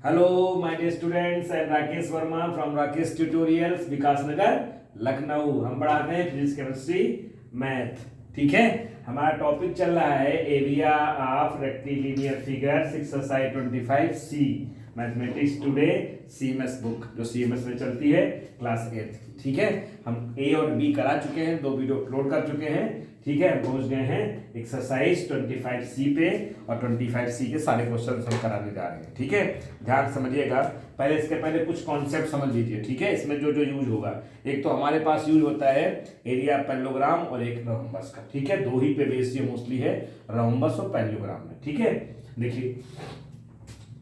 Hello, my dear students. I am Rakesh Verma from Rakesh Tutorials, विकास नगर लखनऊ। हम पढ़ाते हैं physics, chemistry, math. ठीक है, हमारा टॉपिक चल रहा है area of rectilinear figures exercise 25C mathematics today CMS book, जो सीएमएस में चलती है क्लास 8। ठीक है, हम ए और बी करा चुके हैं, 2 वीडियो अपलोड कर चुके हैं। ठीक है, पहुंच गए हैं एक्सरसाइज 25C पे और 25C के सारे क्वेश्चन हम कराने जा रहे हैं। ठीक है, ध्यान समझिएगा। पहले इसके पहले कुछ कॉन्सेप्ट समझ लीजिए। ठीक है, इसमें जो जो यूज होगा, एक तो हमारे पास यूज होता है एरिया पैरेललोग्राम और एक रोम्बस का। ठीक है, दो ही पे बेस ये मोस्टली है, रोम्बस और पैरेललोग्राम में। ठीक है, देखिए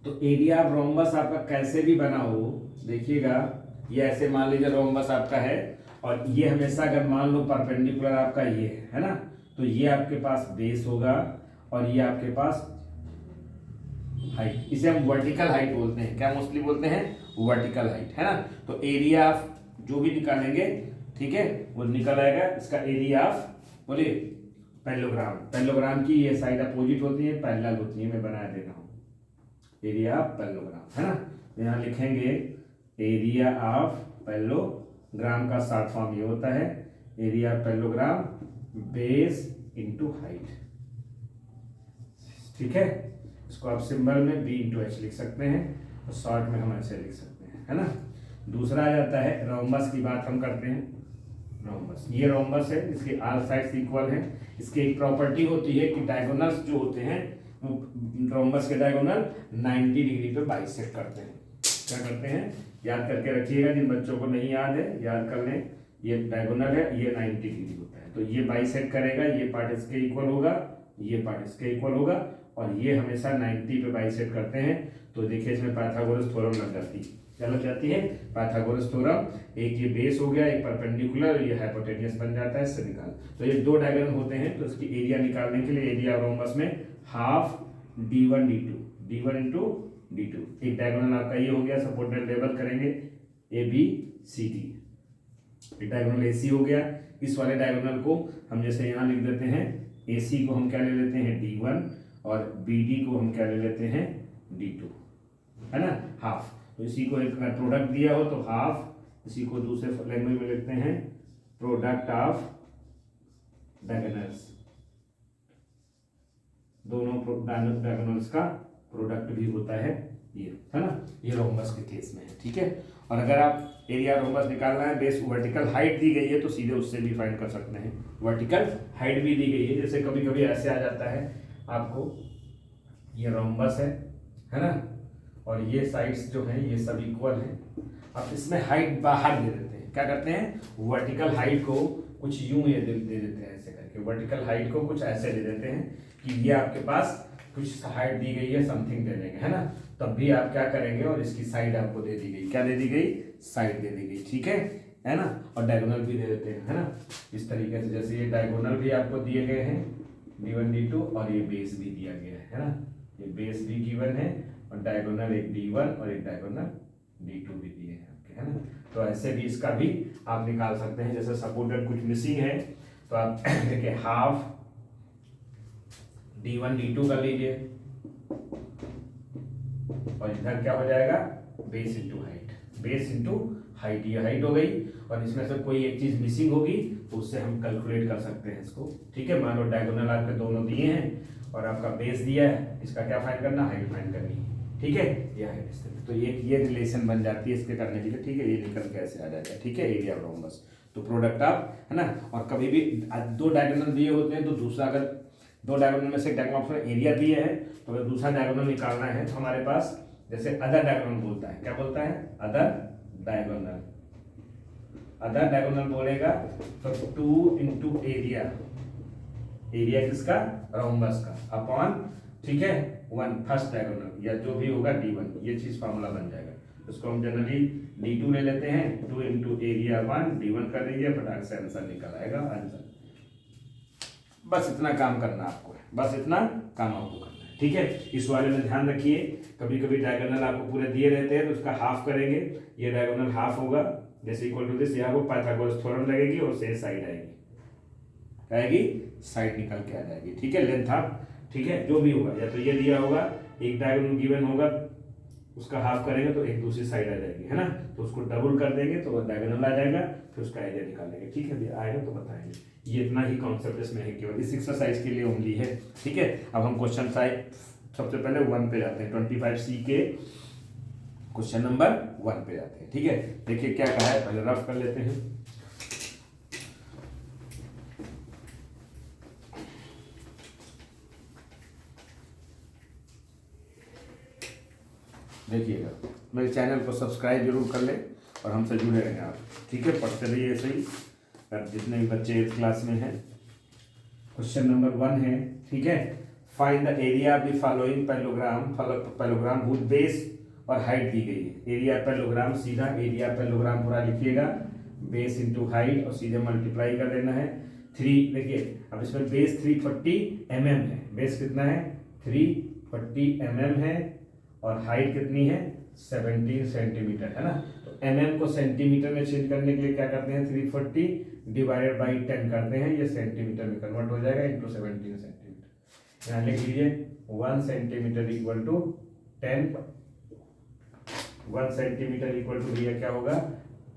तो एरिया ऑफ रोम्बस आपका कैसे भी बना हो, देखिएगा ये ऐसे मान लीजिए रोम्बस आपका है और ये हमेशा अगर मान लो परपेंडिकुलर आपका ये है ना, तो ये आपके पास बेस होगा और ये आपके पास हाइट, इसे हम वर्टिकल हाइट बोलते हैं। क्या मोस्टली बोलते हैं? वर्टिकल हाइट, है ना। तो एरिया ऑफ जो भी निकालेंगे, ठीक है, वो निकल आएगा इसका एरिया ऑफ, बोलिए पैरेललोग्राम। पैरेललोग्राम की ये साइड अपोजिट होती है, पैरेलल होती है, मैं बना दे रहा हूँ एरिया ऑफ पैरेललोग्राम, है ना। यहाँ लिखेंगे एरिया ऑफ पैरेललोग्राम का शॉर्ट फॉर्म ये होता है area of parallelogram base into height. ठीक है, इसको आप सिंबल में b इंटू एच लिख सकते हैं और शॉर्ट में हम ऐसे लिख सकते हैं, है ना। दूसरा आ जाता है रोम्बस की बात हम करते हैं। रोम्बस, ये रोम्बस है, इसके ऑल साइड्स इक्वल हैं। इसकी एक प्रॉपर्टी होती है कि डायगोनल्स जो होते हैं रोम्बस के डायगोनल 90 डिग्री पे बाइसेक्ट करते हैं। क्या करते हैं? याद करके रखिएगा, जिन बच्चों को नहीं याद है याद कर लें। ये डायगोनल है, ये 90 डिग्री होता है, तो ये बाइसेक्ट करेगा, ये पार्ट इसके इक्वल होगा, ये पार्ट इसके इक्वल होगा और ये हमेशा 90 पे बाइसेक्ट करते हैं। तो देखिए इसमें पाइथागोरस थ्योरम लग जाती है। क्या लग जाती है? Pythagoras theorem. एक ये बेस हो गया, एक परपेंडिकुलर, ये हाइपोटेन्यूस बन जाता है, इससे निकाल। तो ये दो डायगोनल होते हैं, तो इसकी एरिया निकालने के लिए एरिया रोम्बस में half d1 d2 into d2। एक डायगोनल आपका ये हो गया, सपोर्टेड लेवल करेंगे ए बी सी डी। एक डायगोनल AC हो गया। इस वाले डायगोनल को हम जैसे यहाँ लिख देते हैं, AC को हम क्या ले लेते हैं d1 और BD को हम क्या ले लेते हैं d2, है ना, हाफ। तो इसी को एक प्रोडक्ट दिया हो तो हाफ, इसी को दूसरे लैंग्वेज में लिखते हैं प्रोडक्ट ऑफ डायगोनल्स। दोनों डायगोनल्स का प्रोडक्ट भी होता है ये, है ना। ये रोम्बस के केस में है। ठीक है, और अगर आप एरिया रोम्बस निकालना है, बेस वर्टिकल हाइट दी गई है तो सीधे उससे भी फाइंड कर सकते हैं। वर्टिकल हाइट भी दी गई है, जैसे कभी कभी ऐसे आ जाता है आपको, ये रोम्बस है ना, और ये साइड्स जो हैं ये सब इक्वल हैं। आप इसमें हाइट बाहर दे देते हैं। क्या करते हैं? वर्टिकल हाइट को कुछ यूं ये दे देते हैं, ऐसे करके वर्टिकल हाइट को कुछ ऐसे दे देते हैं कि ये आपके पास कुछ हाइट दी गई है, समथिंग दे देंगे, है ना। तब भी आप क्या करेंगे, और इसकी साइड आपको दे दी गई, क्या दे दी गई? साइड दे दी गई। ठीक है ना। और डायगोनल भी दे देते हैं, है ना, इस तरीके से। जैसे ये डायगोनल भी आपको दिए गए हैं d1 d2 और ये बेस भी दिया गया है ना। ये बेस भी गिवन है और डायगोनल एक d1 और एक डायगोनल d2 भी दिए हैं आपके, है ना। तो ऐसे भी इसका भी आप निकाल सकते हैं। जैसे सपोर्टेड कुछ मिसिंग है तो आप देखिए हाफ d1 d2 कर लीजिए और इधर क्या हो जाएगा? Base into height. Base into height, ये हाइट हो गई और इसमें से कोई एक चीज मिसिंग होगी तो उससे हम कैलकुलेट कर सकते हैं इसको। ठीक है, मान लो डायगोनल आपके दोनों दिए हैं और आपका बेस दिया है, इसका क्या फाइंड करना? हाइट फाइंड करनी है। ठीक है, ये हाइट इस तरह, तो ये रिलेशन बन जाती है इसके करने के लिए। ठीक है, ये निकल के ऐसे आ जाएगा। ठीक है, एरिया ऑफ रोम्बस तो प्रोडक्ट ऑफ, है ना। और कभी भी दो डायगोनल दिए होते हैं तो दूसरा, अगर दो डायगोनल में से डायगोनल एरिया दिए है तो अगर दूसरा डायगोनल निकालना है तो हमारे पास जैसे अदर डायगोनल बोलता है, क्या बोलता है? Other diagonal. अदर डायगोनल बोलेगा तो 2 इंटू एरिया, एरिया किसका? रोम्बस का, अपॉन, ठीक है, 1 फर्स्ट डायगोनल या जो भी होगा d1। ये चीज फार्मूला बन जाएगा। इसको हम जनरली d2 ले लेते हैं, 2 इंटू एरिया 1 d1 कर दीजिए, फटाक से आंसर निकल आएगा। आंसर बस इतना काम करना आपको है, बस इतना काम आपको करना है। ठीक है, इस वाले में ध्यान रखिए, कभी कभी डायगोनल आपको पूरे दिए रहते हैं तो उसका हाफ करेंगे। ये डायगोनल हाफ होगा, जैसे इक्वल टू दिस, यहाँ को पाइथागोरस थ्योरम लगेगी और से साइड आएगी, साइड निकल के आ जाएगी। ठीक है, लेंथ हाफ। ठीक है, जो भी होगा, या तो ये दिया होगा, एक डायगोनल गिवन होगा उसका हाफ करेंगे तो एक दूसरी साइड आ जाएगी, है ना। तो उसको डबल कर देंगे तो डायगोनल आ जाएगा, फिर उसका एरिया निकालेंगे। ठीक है भैया, आएगा तो बताएंगे। ये इतना ही कॉन्सेप्ट इसमें है, केवल इस एक्सरसाइज के लिए ओनली है। ठीक है, अब हम क्वेश्चन सबसे पहले 1 पे जाते हैं, 25C के क्वेश्चन नंबर 1 पे जाते हैं। ठीक है, देखिए क्या कहा है, पहले रफ कर लेते हैं। देखिएगा, मेरे चैनल को सब्सक्राइब जरूर कर ले और हमसे जुड़े रहें आप। ठीक है, पढ़ते रहिए ऐसे ही, जितने भी बच्चे 8th क्लास में हैं। क्वेश्चन नंबर 1 है। ठीक है, find the area of the following parallelogram whose base और हाइट दी गई है। एरिया पैरेललोग्राम, सीधा एरिया पैरेललोग्राम पूरा लिखिएगा, बेस इंटू हाइट और सीधे मल्टीप्लाई कर देना है। 3 देखिए, अब इसमें बेस 340 mm है। बेस कितना है? 340 mm है और हाइट कितनी है? 17 सेंटीमीटर, है ना। तो mm को सेंटीमीटर में चेंज करने के लिए क्या करते हैं? 340 डिवाइडेड बाई 10 करते हैं, ये सेंटीमीटर में कन्वर्ट हो जाएगा इंटू 17 सेंटीमीटर। यहाँ लिख लीजिए 1 centimetre equal to 10, 1 centimetre equal to ये क्या होगा?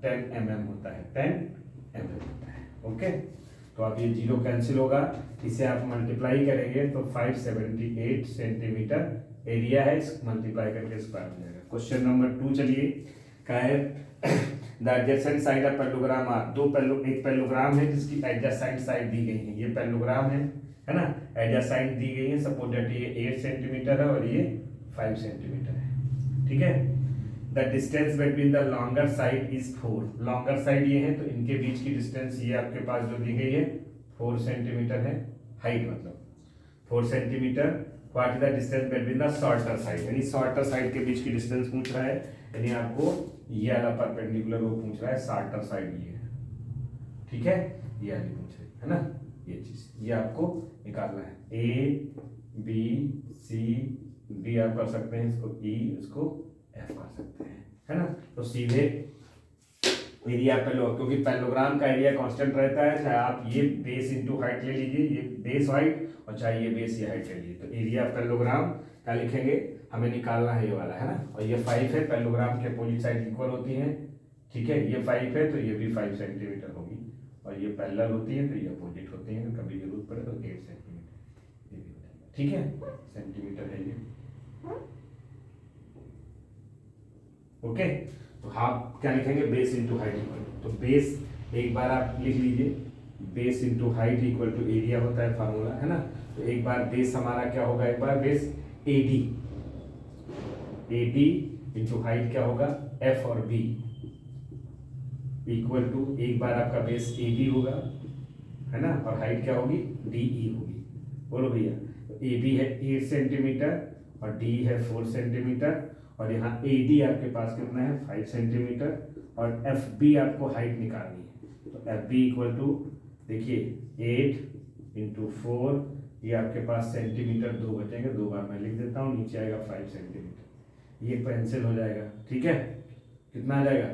10 mm होता है, 10 mm होता है। ओके, तो अब ये 0 कैंसिल होगा, इसे आप मल्टीप्लाई करेंगे तो 578 सेंटीमीटर एरिया है, इस मल्टीप्लाई करके स्क्वायर हो जाएगा। क्वेश्चन नंबर 2 चलिए, क्या है? The adjacent side of parallelogram are, एक पैरेललोग्राम है जिसकी एडजेसेंट साइड दी गई है। ये पैरेललोग्राम है ना, एडजेसेंट दी गई है। सपोज दैट ये 8 सेंटीमीटर है और ये 5 सेंटीमीटर है। ठीक है, the distance between the longer side is 4। Longer side ये है तो इनके बीच की डिस्टेंस ये आपके पास जो दी गई है 4 सेंटीमीटर है, हाइट मतलब 4 centimetre. What is the distance between the shorter side, यानी शॉर्टर साइड के बीच की डिस्टेंस पूछ रहा है, यानी आपको ये वाला परपेंडिकुलर वो पूछ रहा है, शॉर्टर साइड ये है। ठीक है, ये वाली पूछ रही है ना, ये चीज ये आपको निकालना है। ए बी सी डी आप कर सकते हैं, इसको ई, इसको एफ कर सकते हैं, है ना। तो सीधे एरिया क्योंकि पैरेललोग्राम का एरिया कांस्टेंट रहता है, चाहे आप ये बेस इंटू हाइट ले लीजिए, ये बेस हाइट, और चाहे ये बेस ये हाइट ले लीजिए। तो एरिया पैरेललोग्राम क्या लिखेंगे? हमें निकालना है ये वाला, है ना। और ये 5 है, पैरेललोग्राम के अपोजिट साइड इक्वल होती है। ठीक है, ये 5 है तो ये भी 5 सेंटीमीटर होगी, और ये पैरेलल होती है तो ये अपोजिट होती है। तो कभी जरूरत पड़े तो 8 सेंटीमीटर ये भी हो जाएगा। ठीक है, सेंटीमीटर है ये। ओके, तो हाफ क्या लिखेंगे? बेस इंटू हाइट इक्वल, तो बेस एक बार आप लिख लीजिए, base into height equal to area होता है फार्मूला, है ना। तो एक बार बेस हमारा क्या होगा? एक बार बेस AD इंटू हाइट क्या होगा? F और B इक्वल टू, एक बार आपका बेस AB होगा, है ना, और हाइट क्या होगी? DE होगी। बोलो भैया, तो AB है 8 सेंटीमीटर और D है 4 सेंटीमीटर, और यहाँ AD आपके पास कितना है? 5 सेंटीमीटर, और FB आपको हाइट निकालनी है। तो FB इक्वल टू, देखिए 8 इंटू 4, ये आपके पास सेंटीमीटर 2 बचेंगे, 2 बार मैं लिख देता हूँ, नीचे आएगा 5 सेंटीमीटर, ये कैंसिल हो जाएगा। ठीक है, कितना आ जाएगा?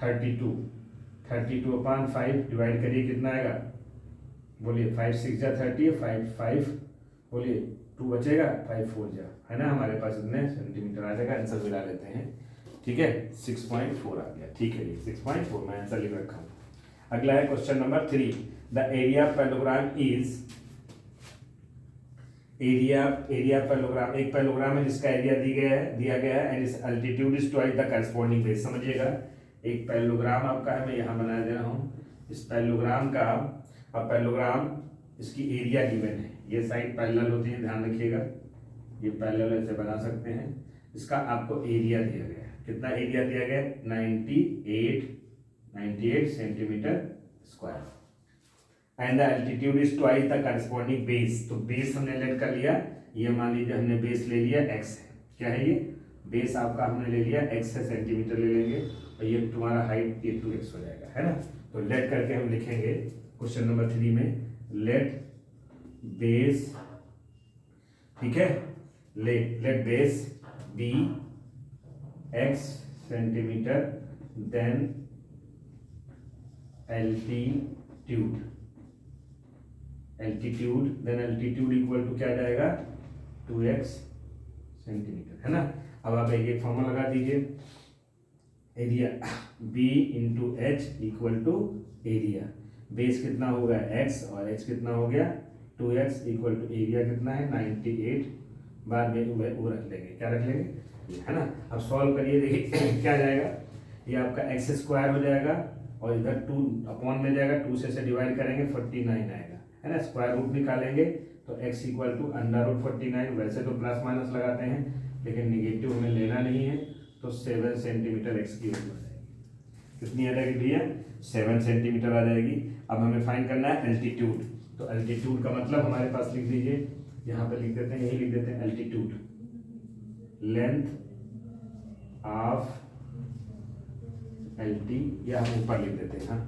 32/5 डिवाइड करिए, कितना आएगा? बोलिए, 5 6 जा 30, 5 बोलिए 2 बचेगा, 5 4 जा, है ना, हमारे पास इतने सेंटीमीटर आ जाएगा। आंसर मिला लेते हैं। ठीक है, 6.4 आ गया। ठीक है, ये 6.4 मैं आंसर लिख रखा हूँ। अगला है question number 3, the area parallelogram is, area parallelogram, एक पैरेललोग्राम है जिसका एरिया दिया गया है, and it's altitude is twice the corresponding base. समझिएगा, एक पैरेललोग्राम आपका है, मैं यहाँ बना दे रहा हूँ इस पैरेललोग्राम का, अब पैरेललोग्राम इसकी एरिया गिवन है, ये साइड पैरेलल होती है, ध्यान रखिएगा, ये पैरेलल ऐसे बना सकते हैं। इसका आपको एरिया दिया गया है, कितना एरिया दिया गया? 98 centimetre square, and the altitude is twice the corresponding base. तो बेस हमने लेट कर लिया, ये मान लीजिए हमने बेस ले लिया x है, क्या है ये? बेस आपका हमने ले लिया x है, सेंटीमीटर ले लेंगे, और ये तुम्हारा हाइट ये 2x हो जाएगा, है ना। तो लेट करके हम लिखेंगे क्वेश्चन नंबर 3 में, लेट बेस, ठीक है, let base be x centimetre, then altitude then altitude equal to क्या जाएगा? 2x सेंटीमीटर, है ना। अब आप एक एक फॉर्मूला लगा दीजिए, area B into H equal to area, base कितना होगा x और h कितना हो गया 2x इक्वल टू एरिया कितना है 98, बाद में वो रख लेंगे, क्या रख लेंगे, है ना। अब सॉल्व करिए, देखिए क्या जाएगा, ये आपका एक्स स्क्वायर हो जाएगा और इधर 2 अपॉन में जाएगा, 2 से डिवाइड करेंगे 49 आएगा, है ना। स्क्वायर रूट निकालेंगे तो x equal to under root 49, वैसे तो प्लस माइनस लगाते हैं लेकिन निगेटिव हमें लेना नहीं है, तो 7 सेंटीमीटर x की वैल्यू आ जाएगी, कितनी आ जाएगी भैया 7 सेंटीमीटर आ जाएगी। अब हमें फाइंड करना है एल्टीट्यूड, तो एल्टीट्यूड का मतलब हमारे पास लिख दीजिए, यहाँ पे लिख देते हैं, यही लिख देते हैं एल्टीट्यूड, लेंथ ऑफ एल्टी, या हम ऊपर लिख देते हैं, हाँ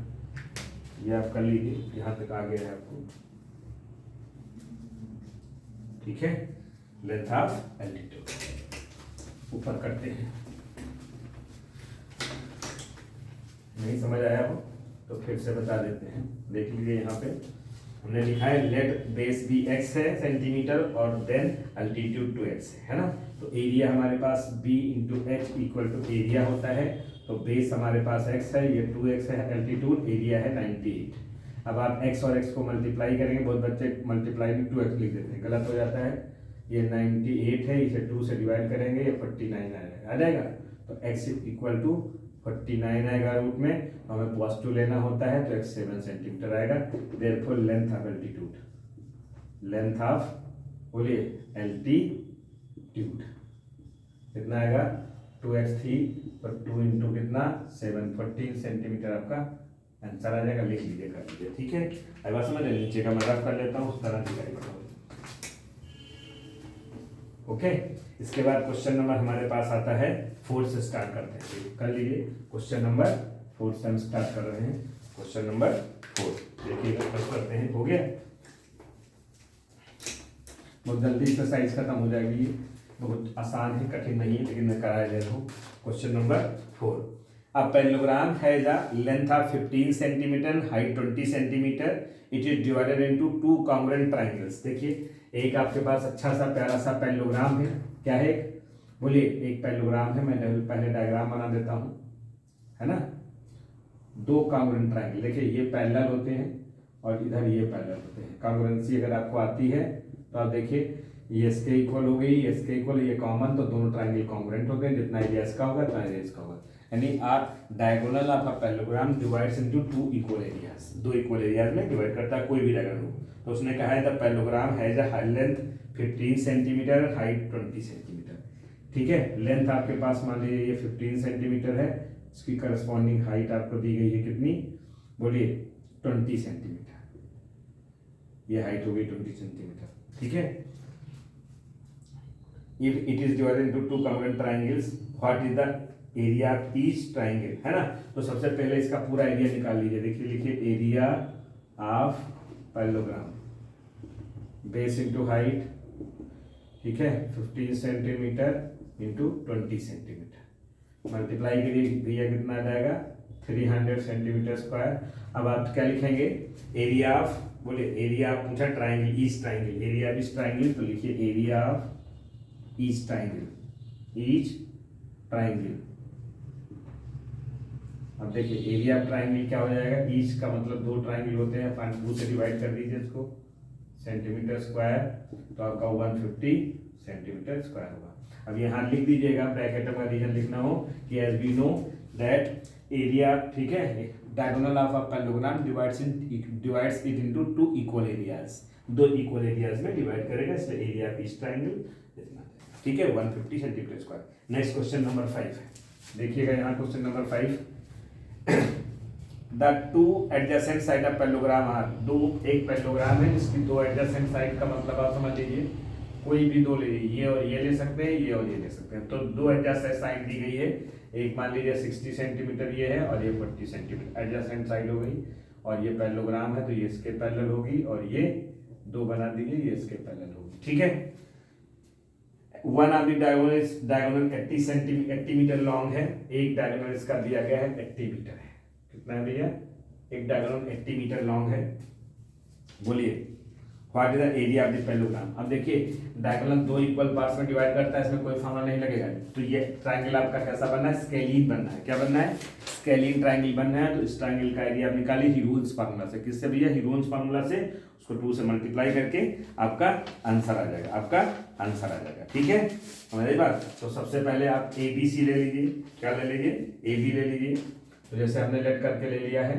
ये आप कर लीजिए, यहाँ तक आ गया है आपको, ठीक है, लेंथ ऑफ एल्टीट्यूड ऊपर करते हैं। नहीं समझ आया हो तो फिर से बता देते हैं, देख लीजिए यहाँ पे हमने लिखा है लेट बेस बी x है सेंटीमीटर और देन अल्टीट्यूड 2x है ना। तो एरिया हमारे पास b into H equal to area होता है, तो बेस हमारे पास x है, ये 2x है, एल्टीट्यूड एरिया है 98। अब आप x और x को मल्टीप्लाई करेंगे, बहुत बच्चे मल्टीप्लाई में 2x लिख देते हैं, गलत हो जाता है, ये 98 है, इसे 2 से डिवाइड करेंगे, ये 49 आ जाएगा, तो x इक्वल टू 49 आएगा रूट में, तो हमें पॉजिटिव लेना होता है, तो x 7 सेंटीमीटर आएगा। Therefore length of altitude, length of बोलिए एल्टीट्यूड कितना आएगा 2x थी, और 2 इंटू कितना 7, 14 सेंटीमीटर आपका आंसर आ जाएगा, लिख लीजिए कर लीजिए, ठीक है। अब बात समझ नीचे का मैं रफ कर लेता हूँ, उस तरह दिखाई पड़ा, ओके। इसके बाद क्वेश्चन नंबर हमारे पास आता है 4 से स्टार्ट करते हैं, कर लीजिए क्वेश्चन नंबर 4 से हम स्टार्ट कर रहे हैं, क्वेश्चन नंबर 4 देखिएगा, फर्स्ट करते हैं, हो गया, बहुत जल्दी एक्सरसाइज खत्म हो जाएगी, ये बहुत आसान है, कठिन नहीं है, लेकिन मैं करा दे रहा हूँ। Question number 4, a parallelogram has a length of 15 centimetre, height 20 centimetre, it is divided into 2 congruent triangles. देखिए एक आपके पास अच्छा सा प्यारा सा पैरेललोग्राम है, क्या है, बोलिए एक पैरेललोग्राम है, मैं पहले डायग्राम बना देता हूँ, है ना। 2 कॉन्ग्रुएंट ट्रायंगल, देखिए ये पैरेलल होते हैं और इधर ये पैरेलल होते हैं, कॉन्ग्रुएंसी अगर आपको आती है तो आप देखिए ये इसके इक्वल हो गई, ये इसके इक्वल, ये कॉमन, तो दोनों ट्रायंगल कॉन्ग्रुएंट हो गए, जितना एरिया इसका होगा उतना एरिया इसका होगा, यानी आप diagonal of a parallelogram divides into 2 equal areas, 2 equal areas में डिवाइड करता है कोई भी डायग्राम। तो उसने कहा है the parallelogram has a length 15 centimetre, height 20 centimetre, ठीक है। लेंथ आपके पास मान लीजिए ये 15 सेंटीमीटर है, इसकी करस्पॉन्डिंग हाइट आपको दी गई है कितनी, बोलिए 20 सेंटीमीटर, ये हाइट हो गई 20 सेंटीमीटर, ठीक है। If it is divided into 2 congruent triangles, what is the area of each triangle, है ना। तो सबसे पहले इसका पूरा एरिया निकाल लीजिए, देखिए लिखिए area of parallelogram, base into height, ठीक है, 15 सेंटीमीटर इंटू 20 सेंटीमीटर, मल्टीप्लाई करिए भैया कितना आ जाएगा 300 सेंटीमीटर स्क्वायर। अब आप क्या लिखेंगे, एरिया ऑफ, बोलिए एरिया ऑफ पूछा triangle, each triangle, area of each triangle, तो लिखिए area of each triangle, each triangle. अब देखिए एरिया ऑफ ट्राइंगल क्या हो जाएगा, ईच का मतलब 2 ट्राइंगल होते हैं, 2 से डिवाइड कर दीजिए इसको, सेंटीमीटर स्क्वायर, तो आपका 150 सेंटीमीटर स्क्वायर होगा। अब यहाँ लिख दीजिएगा, ब्रैकेट में रीजन लिखना हो कि as we know that area, ठीक है, diagonal of a parallelogram divides it into 2 equal areas, 2 equal areas में डिवाइड करेगा, इसलिए एरिया ऑफ ईच ट्राइंगल, ठीक है, 150 centimetre square. Next question number 5 है, देखिएगा यहाँ question number 5, the 2 adjacent side of parallelogram are, एक पैरेललोग्राम है जिसकी 2 एडजेसेंट साइड का मतलब आप समझ लीजिए कोई भी 2 ले लीजिए, ये और ये ले सकते हैं, ये और ये ले सकते हैं, तो 2 एडजेसेंट साइड दी गई है, एक मान लीजिए 60 सेंटीमीटर ये है और ये 40 सेंटीमीटर एडजेसेंट साइड हो गई, और ये पैरेललोग्राम है तो ये इसके पैरेलल होगी, और ये 2 बना दीजिए, ये इसके पैरेलल होगी, ठीक है। One of the diagonal 80 metre long है, एक डायगोनल इसका दिया गया है 80 मीटर है, कितना है भैया, एक डायगोनल 80 मीटर लॉन्ग है, बोलिए what is the area of the parallelogram. अब देखिए डायगोनल दो इक्वल पार्ट्स में डिवाइड करता है, इसमें कोई फॉर्मूला नहीं लगेगा। तो ये ट्रायंगल आपका कैसा बनना है, स्केलीन बनना है। क्या बनना है, स्केलीन ट्रायंगल बनना है। तो इस ट्रायंगल का एरिया आप निकालिए हीरोन्स फार्मूला से। किससे भैया, हीरोन्स फार्मूला से। उसको 2 से मल्टीप्लाई करके आपका आंसर आ जाएगा, आपका आंसर आ जाएगा। ठीक है, हमारी बात। तो सबसे पहले आप ए बी सी ले लीजिए। क्या ले लीजिए, ए बी ले लीजिए। तो जैसे हमने लेट करके ले लिया है,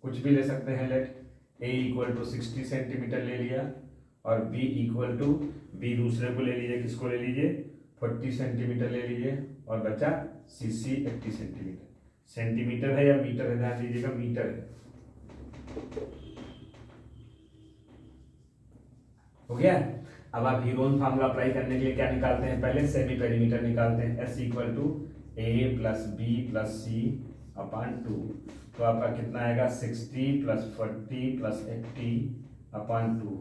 कुछ भी ले सकते हैं let. A equal to 60 centimetre ले लिया और बी इक्वल टू, बी दूसरे को ले लीजिए, किसको ले लीजिए, 40 सेंटीमीटर ले लीजिए और बचा सी सी 80 सेंटीमीटर। सेंटीमीटर है या मीटर है, ध्यान दीजिएगा, मीटर है। हो गया। अब आप हीरोन फार्मूला अप्लाई करने के लिए क्या निकालते हैं, पहले सेमी पेरीमीटर निकालते हैं। S equal to A plus B plus C upon 2। तो आपका कितना आएगा, 60 प्लस 40 प्लस 80 अपॉन 2।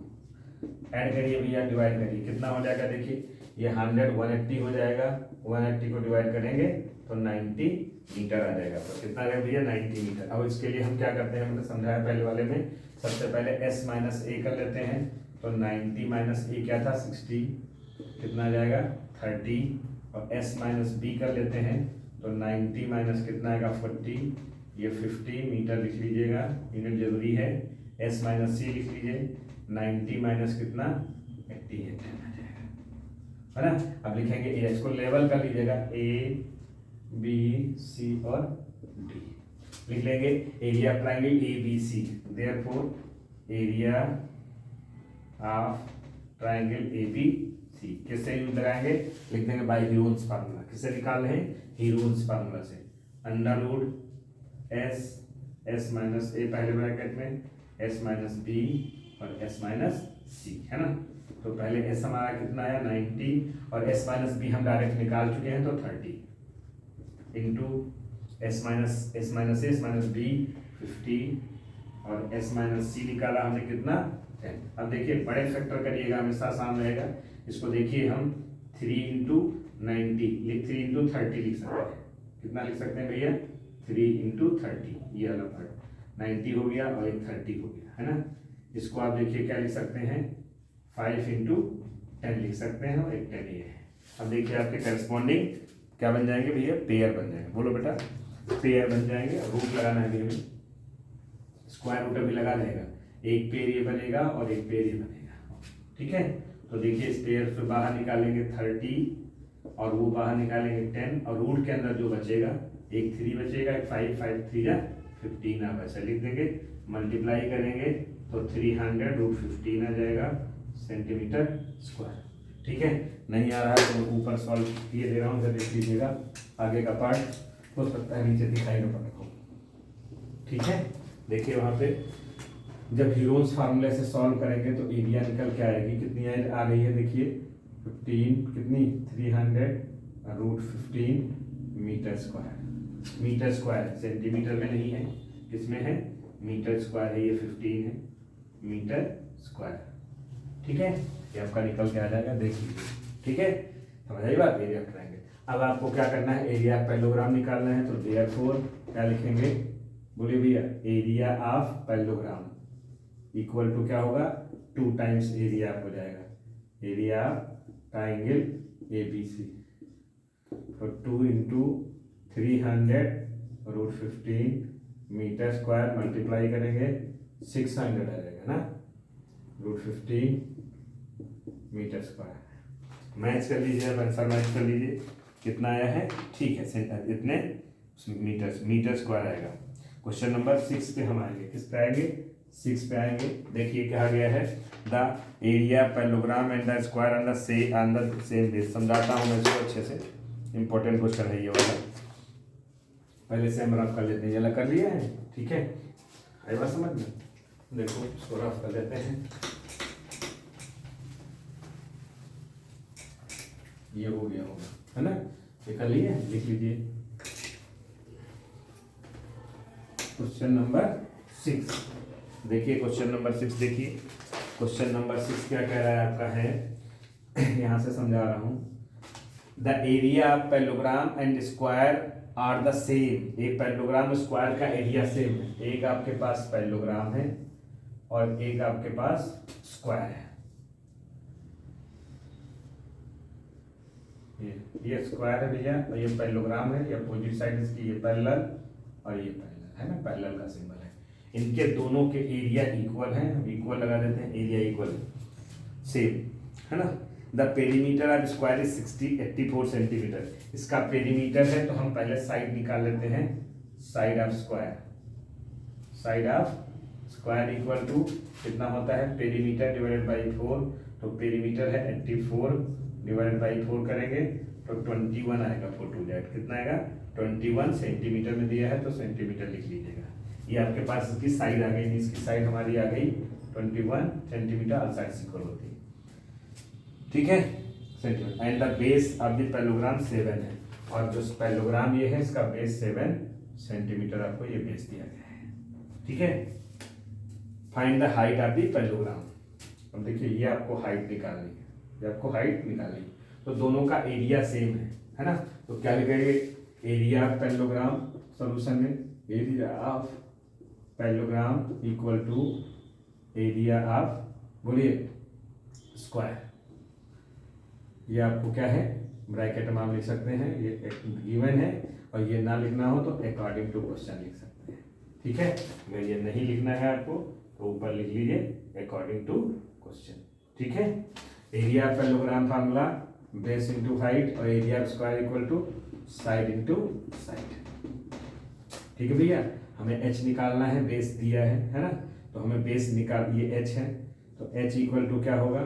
ऐड करिए भैया, डिवाइड करिए, कितना हो जाएगा, देखिए ये 100 180 हो जाएगा। 180 को डिवाइड करेंगे तो 90 मीटर आ जाएगा। तो कितना आ जाएगा भैया, 90 मीटर। अब इसके लिए हम क्या करते हैं, मैंने समझाया पहले वाले में। सबसे पहले s माइनस ए कर लेते हैं। तो 90 माइनस ए क्या था, 60, कितना आ जाएगा 30। और s माइनस बी कर लेते हैं। तो 90 माइनस कितना आएगा 40, ये 50 मीटर लिख लीजिएगा, यूनिट जरूरी है। s माइनस सी लिख लीजिए, 90 माइनस कितना 80 है, 10 आ जाएगा, है ना। अब लिखेंगे ए, इसको लेवल कर लीजिएगा, ए बी सी और डी लिख लेंगे। Area triangle A B C, therefore area of triangle A B C किससे यूज लगाएंगे, लिख देंगे बाय हीरोन्स फार्मूला। किससे निकाल रहे हैं, हीरोन्स फार्मूला से। अंडर रूट एस माइनस ए पहले ब्रैकेट में, एस माइनस बी और एस माइनस सी, है ना। तो पहले एस हमारा कितना आया 90 और एस माइनस बी हम डायरेक्ट निकाल चुके हैं, तो 30 इंटू एस माइनस बी 50 और एस माइनस सी निकाला हमने कितना 10। अब देखिए बड़े फैक्टर करिएगा, हमेशा आसान रहेगा। इसको देखिए हम 3 इंटू 90 3 इंटू 30 लिख सकते हैं। कितना लिख सकते हैं भैया, 3 इंटू 30, ये वाला पार्ट 90 हो गया और एक 30 हो गया, है ना। इसको आप देखिए क्या लिख सकते हैं, 5 इंटू 10 लिख सकते हैं और एक 10 ये है। अब देखिए आपके करस्पॉन्डिंग क्या बन जाएंगे भैया, पेयर बन जाएंगे। बोलो बेटा, पेयर बन जाएंगे। रूट लगाना है भैया, स्क्वायर रूट अभी लगा देगा। एक पेयर ये बनेगा और एक पेयर ये बनेगा, ठीक है। तो देखिए इस पेयर से बाहर निकालेंगे 30 और वो बाहर निकालेंगे 10 और रूट के अंदर जो बचेगा, एक 3 बचेगा, एक 5, 5 3 या 15 आप ऐसा लिख देंगे। मल्टीप्लाई करेंगे तो 300 रूट 15 आ जाएगा सेंटीमीटर स्क्वायर, ठीक है। नहीं आ रहा है तो ऊपर सॉल्व किए दे रहा हूँ, देख लीजिएगा। आगे का पार्ट हो सकता है नीचे दिखाई ना पड़े को, ठीक है। देखिए वहाँ पे जब हीरोन्स फार्मूले से सॉल्व करेंगे तो एरिया निकल के आएगी, कितनी आ गई है देखिए 15, कितनी 300 root 15 metre square. Metre square centimetre में नहीं है, किसमें है, मीटर स्क्वायर है, ये 15 है मीटर स्क्वायर, ठीक है। ये आपका निकल के आ जाएगा, देख लीजिए, ठीक है। समझ आई बात, एरिया कराएंगे। अब आपको क्या करना है, एरिया पैरेललोग्राम निकालना है। तो देयरफॉर क्या लिखेंगे, बोलिए भैया, area of parallelogram equal to क्या होगा, 2 टाइम्स एरिया हो जाएगा, area triangle A B C. तो 2 into 300 root 15 metre square multiply करेंगे 600 आ जाएगा ना, रूट 15 मीटर स्क्वायर। मैच कर लीजिए, आंसर मैच कर लीजिए, कितना आया है, ठीक है, इतने मीटर स्क्वायर आएगा। क्वेश्चन नंबर 6 पे हम आएंगे, किस पे आएंगे, 6 पे आएंगे। देखिए कहा गया है, the area parallelogram and the square on the same base. समझाता हूँ मैं इसको अच्छे से, इंपॉर्टेंट क्वेश्चन है ये वाला। पहले से हम रफ कर लेते हैं, ये कर लिया है, ठीक है। आई बात समझ में, देखो इसको रफ कर लेते हैं। ये हो गया होगा, है ना, ये कर लिए, लिख लीजिए। क्वेश्चन नंबर 6 देखिए, क्वेश्चन नंबर 6 देखिए। क्वेश्चन नंबर 6 क्या कह रहा है आपका, है यहाँ से समझा रहा हूँ। The area of parallelogram and square are the same. एक पैरेललोग्राम स्क्वायर का एरिया सेम है। एक आपके पास पैरेललोग्राम है और एक आपके पास स्क्वायर है। ये स्क्वायर है भैया, और ये पैरेललोग्राम है, ये अपोजिट साइड इसकी, ये पैरेलल और ये पैरेलल है ना, पैरेलल का सिंबल है। इनके दोनों के एरिया इक्वल हैं, हम इक्वल लगा देते हैं, एरिया इक्वल सेम है ना। The perimeter of square is 84 centimetre. इसका पेरीमीटर है तो हम पहले साइड निकाल लेते हैं, side of square, side of square equal to कितना होता है, पेरीमीटर डिवाइडेड बाई 4, तो पेरीमीटर है 84 डिवाइडेड बाई 4 करेंगे तो 21 आएगा, 4 टू दैट कितना आएगा 21 सेंटीमीटर में दिया है तो सेंटीमीटर लिख लीजिएगा। ये आपके पास इसकी साइड आ गई, इसकी साइड हमारी आ गई 21 सेंटीमीटर, ऑल साइड्स इक्वल होती है, ठीक है centimetre. And the base of the parallelogram 7 है, और जो पैरेललोग्राम ये है इसका बेस 7 सेंटीमीटर आपको ये बेस दिया गया है, ठीक है। Find the height of the parallelogram. अब देखिए ये आपको हाइट निकालनी है, ये आपको हाइट निकालनी है, तो दोनों का एरिया सेम है ना, तो क्या लिखेंगे, एरिया ऑफ पैरेललोग्राम सॉल्यूशन में, area of parallelogram equal to area of बोलिए स्क्वायर। ये आपको क्या है, ब्रैकेट में आप लिख सकते हैं, ये गिवन है, और ये ना लिखना हो तो अकॉर्डिंग टू क्वेश्चन लिख सकते हैं, ठीक है। अगर ये नहीं लिखना है आपको तो ऊपर लिख लीजिए अकॉर्डिंग टू क्वेश्चन, ठीक है। Area of parallelogram formula base into height और area of square equal to side into side, ठीक है भैया। हमें h निकालना है, बेस दिया है ना, तो हमें बेस निकाल, ये h है तो h इक्वल टू क्या होगा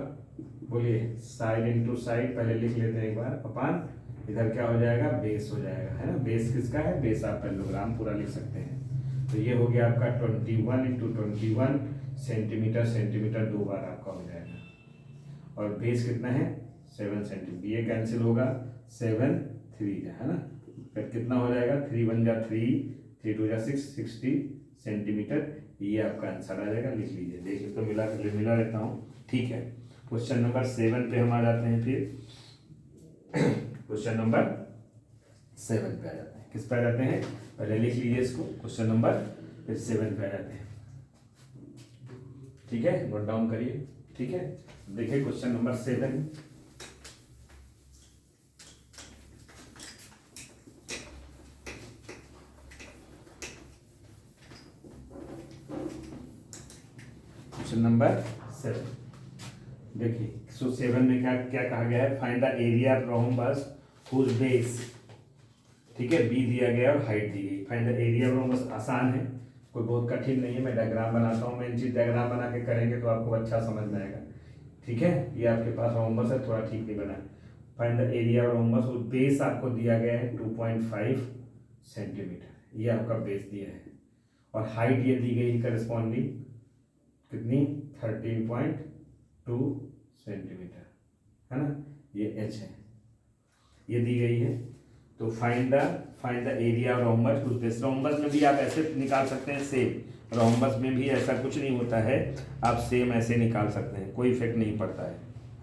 बोलिए, साइड इनटू साइड, पहले लिख लेते हैं एक बार, अपान इधर क्या हो जाएगा, बेस हो जाएगा है ना। बेस किसका है, बेस ऑफ पैरेललोग्राम पूरा लिख सकते हैं, तो ये हो गया आपका 21 इंटू 21 सेंटीमीटर, सेंटीमीटर 2 बार आपका हो जाएगा, और बेस कितना है 7 सेंटीमीटर, ये कैंसिल होगा 7 3 है ना, फिर कितना हो जाएगा 3 1 जा 3 3 2 जा 6 60 सेंटीमीटर, ये आपका आंसर आ जाएगा, लिख लीजिए। देखिए तो मिला रहता हूँ, ठीक है। क्वेश्चन नंबर 7 पे हम आ जाते हैं, फिर क्वेश्चन नंबर 7 पे आ जाते हैं, किस पे आ जाते हैं, पहले लिख लीजिए इसको, क्वेश्चन नंबर फिर 7 पे आ जाते हैं, ठीक है, नोट डाउन करिए, ठीक है। देखिए क्वेश्चन नंबर 7, क्वेश्चन नंबर 7 देखिए, सो 7 में क्या क्या कहा गया है, find the area of rhombus whose base, ठीक है, बी दिया गया और हाइट दी गई। Find the area of rhombus आसान है, कोई बहुत कठिन नहीं है, मैं डायग्राम बनाता हूँ, मेन चीज डायग्राम बना के करेंगे तो आपको अच्छा समझ में आएगा, ठीक है। ये आपके पास रोम्बस है, थोड़ा ठीक नहीं बना। Find the area of rhombus whose base आपको दिया गया है 2.5 सेंटीमीटर, ये आपका बेस दिया है, और हाइट ये दी गई करस्पॉन्डिंग कितनी 13.2 सेंटीमीटर है ना, ये h है, ये दी गई है। तो find the area of rhombus whose base. Rhombus में भी आप ऐसे निकाल सकते हैं, सेम रोम्बस में भी ऐसा कुछ नहीं होता है, आप सेम ऐसे निकाल सकते हैं, कोई इफेक्ट नहीं पड़ता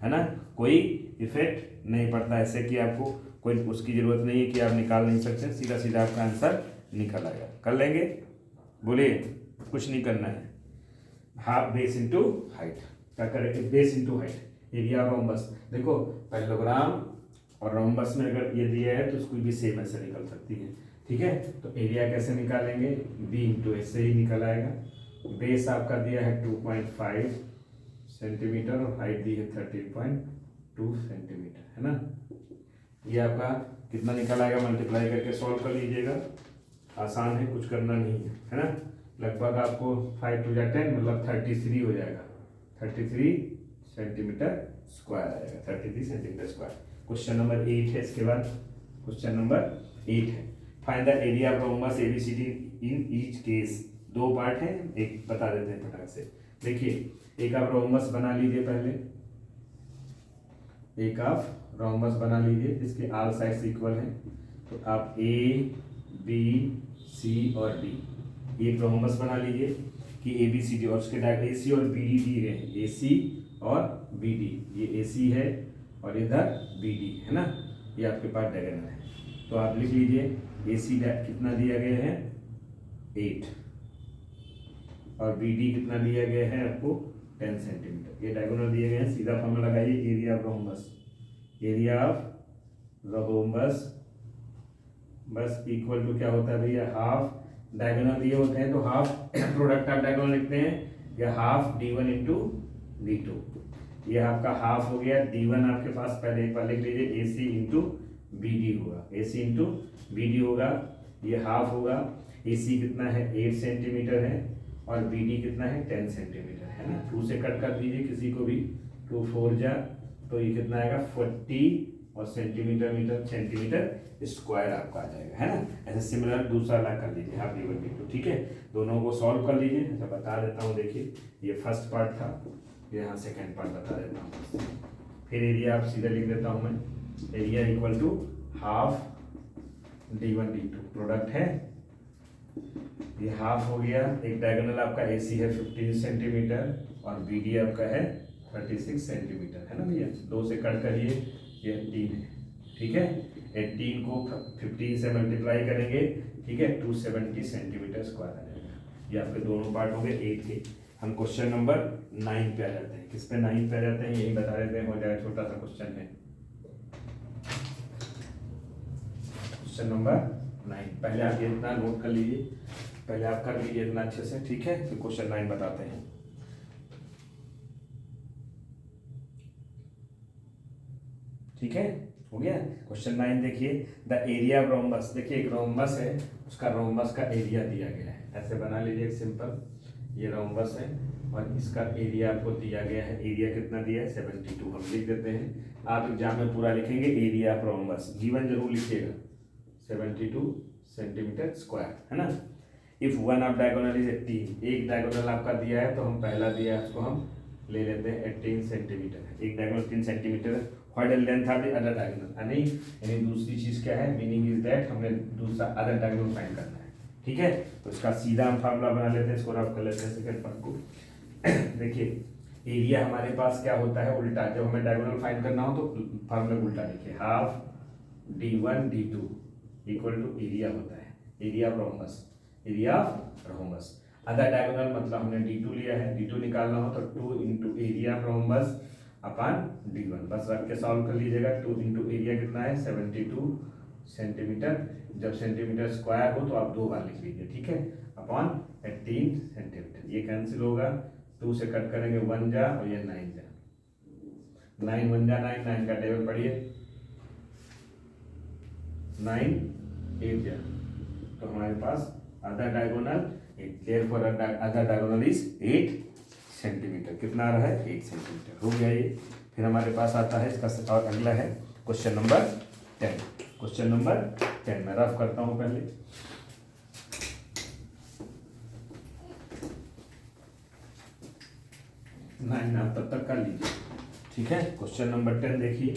है ना, कोई इफेक्ट नहीं पड़ता, ऐसे कि आपको कोई उसकी जरूरत नहीं है कि आप निकाल नहीं सकते, सीधा सीधा आपका आंसर निकल आएगा। कर लेंगे, बोलिए, कुछ नहीं करना है। हाफ बेस इंटू हाइट, क्या करेंगे, base into height, area of rhombus. देखो पैरेललोग्राम और रोम्बस में अगर ये दिया है तो उसको भी सेम ऐसे निकल सकती है, ठीक है। तो एरिया कैसे निकालेंगे, बी इंटू ऐसे ही निकल आएगा। बेस आपका दिया है 2.5 सेंटीमीटर और हाइट दी है 13.2 सेंटीमीटर है ना। ये आपका कितना निकल आएगा, मल्टीप्लाई करके सॉल्व कर लीजिएगा, आसान है, कुछ करना नहीं है ना। लगभग आपको 5 2 जा 10 मतलब 33 हो जाएगा, 33 सेंटीमीटर स्क्वायर आएगा, 33 सेंटीमीटर स्क्वायर। क्वेश्चन नंबर 8 है, इसके बाद क्वेश्चन नंबर 8 है, find the area of rhombus ABCD in each case. 2 part है, एक बता देते हैं फटाक से। देखिए, एक आप रोम्बस बना लीजिए, पहले एक आप रोम्बस बना लीजिए जिसके ऑल साइड्स इक्वल हैं, तो आप ए बी सी और डी एक रोम्बस बना लीजिए कि ए बी सी डी, और उसके डायरेक्ट ए सी और बी डी दिए गए हैं, ए सी और बी डी, ये ए सी है और इधर बी डी है ना, ये आपके पास डायग्राम है। तो आप लिख लीजिए ए सी कितना दिया गया है 8, और बी डी कितना दिया गया है आपको 10 सेंटीमीटर। ये डायगोनल दिए गए हैं, सीधा फॉर्मूला लगाइए, area of rhombus, area of rhombus बस इक्वल टू क्या होता है भैया, हाफ डायगोनल दिए होते हैं तो हाफ प्रोडक्ट ऑफ डायगोनल लिखते हैं, या हाफ d1 इंटू d2। ये आपका हाफ हो गया, d1 आपके पास पहले एक बार लिख लीजिए, AC इंटू बी डी होगा, AC इंटू बी डी होगा, ये हाफ होगा। AC कितना है 8 सेंटीमीटर है और BD कितना है 10 सेंटीमीटर है ना। 2 से कट कर दीजिए किसी को भी, 2 4 जा तो ये कितना आएगा 40 और सेंटीमीटर मीटर सेंटीमीटर स्क्वायर आपका आ जाएगा है ना। ऐसे सिमिलर दूसरा अलग कर लीजिए आप D1 D2, ठीक है। दोनों को सॉल्व कर लीजिए। अच्छा बता देता हूँ, देखिए ये फर्स्ट पार्ट था, यहाँ सेकेंड पार्ट बता देता हूँ। फिर एरिया आप सीधा लिख देता हूँ मैं, area equal to half D1 D2 product है, ये हाफ हो गया। एक डायगोनल आपका AC है 15 सेंटीमीटर और BD आपका है 36 सेंटीमीटर है ना भैया। 2 से कट करिए, ये 18 है, ठीक है। 18 को 15 से मल्टीप्लाई करेंगे, ठीक है, 270 सेंटीमीटर स्क्वायर आ जाएगा। ये आपके दोनों पार्ट हो गए 8 के। हम क्वेश्चन नंबर 9 पे आ जाते हैं। किस पे 9 पे आ जाते हैं, यही बता देते हैं, हो जाएगा, छोटा सा क्वेश्चन है। क्वेश्चन नंबर 9, पहले आप ये इतना नोट कर लीजिए, पहले आप कर लीजिए इतना अच्छे से, ठीक है। फिर क्वेश्चन 9 बताते हैं। ठीक है, हो गया क्वेश्चन 9। देखिए द एरिया ऑफ रोम्बस, देखिए एक रोम्बस है, उसका रोम्बस का एरिया दिया गया है, ऐसे बना लीजिए एक सिंपल, ये रोम्बस है और इसका एरिया आपको दिया गया है। एरिया कितना दिया है 72, हम लिख देते हैं। आप एग्जाम में पूरा लिखेंगे एरिया ऑफ रोम्बस, जीवन जरूर लिखिएगा, 72 सेंटीमीटर स्क्वायर है ना। If one of diagonal is 18, एक डायगोनल आपका दिया है तो हम पहला दिया है उसको हम ले लेते हैं 18 सेंटीमीटर, एक डायगोनल 3 सेंटीमीटर है। What is length of the other diagonal, यानी दूसरी चीज क्या है, मीनिंग इज दैट हमने दूसरा अदर डायगोनल फाइंड करना है, ठीक है। तो इसका सीधा हम फार्मूला बना लेते हैं, इसको रफ कर लेते हैं सेकंड पार्ट को। देखिए एरिया हमारे पास क्या होता है उल्टा, जब हमें डायगोनल फाइंड करना हो तो फार्मूला उल्टा लिखिए, half D1 D2 equal to area होता है, area of rhombus, area of rhombus. Other diagonal मतलब हमने D2 लिया है, D2 निकालना हो तो 2 into area of rhombus upon D1, बस रख के सॉल्व कर लीजिएगा। 2 इंटू एरिया कितना है 72 सेंटीमीटर, जब सेंटीमीटर स्क्वायर हो तो आप 2 बार लिख लीजिए, ठीक है, अपॉन 18 सेंटीमीटर। ये कैंसिल होगा, 2 से कट करेंगे 1 जा और ये 9 जा, 9 1 जा 9, 9 का टेबल पढ़िए, 9 8 जा, तो हमारे पास other diagonal, therefore other diagonal is 8 centimetre. कितना आ रहा है 8 सेंटीमीटर, हो गया ये। फिर हमारे पास आता है इसका और अगला है क्वेश्चन नंबर 10। क्वेश्चन नंबर 10 मैं रफ करता हूं पहले। नहीं आप तब तक कर लीजिए, ठीक है। क्वेश्चन नंबर 10 देखिए,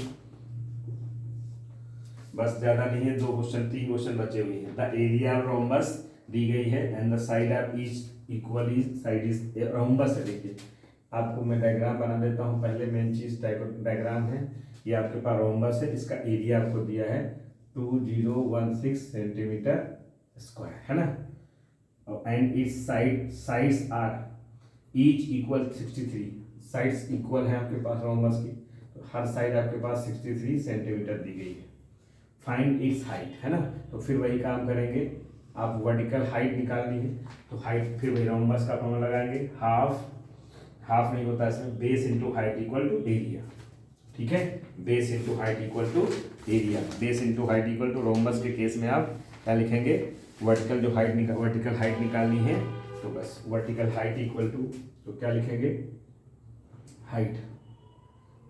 बस ज्यादा नहीं है, 2 क्वेश्चन 3 क्वेश्चन बचे हुए हैं। द एरिया ऑफ रोम्बस दी गई है and the side of each equal is side is rhombus है। देखिए आपको मैं डायग्राम बना देता हूँ पहले, मेन चीज डायग्राम है, ये आपके पास रोम्बस है, इसका एरिया आपको दिया है 2016 सेंटीमीटर स्क्वायर है ना, and its sides are each equal 63, sides equal है आपके पास रोम्बस की, तो हर साइड आपके पास 63 सेंटीमीटर दी गई है। फाइंड इट्स हाइट है ना, तो फिर वही काम करेंगे, आप वर्टिकल हाइट निकालनी है तो हाइट फिर वही रोम्बस का फॉर्मूला लगाएंगे, हाफ नहीं होता इसमें, base into height equal to area, ठीक है, base into height equal to area. Base into height equal to rhombus के केस में आप क्या लिखेंगे, वर्टिकल हाइट निकालनी है तो बस वर्टिकल हाइट इक्वल टू, तो क्या लिखेंगे, हाइट,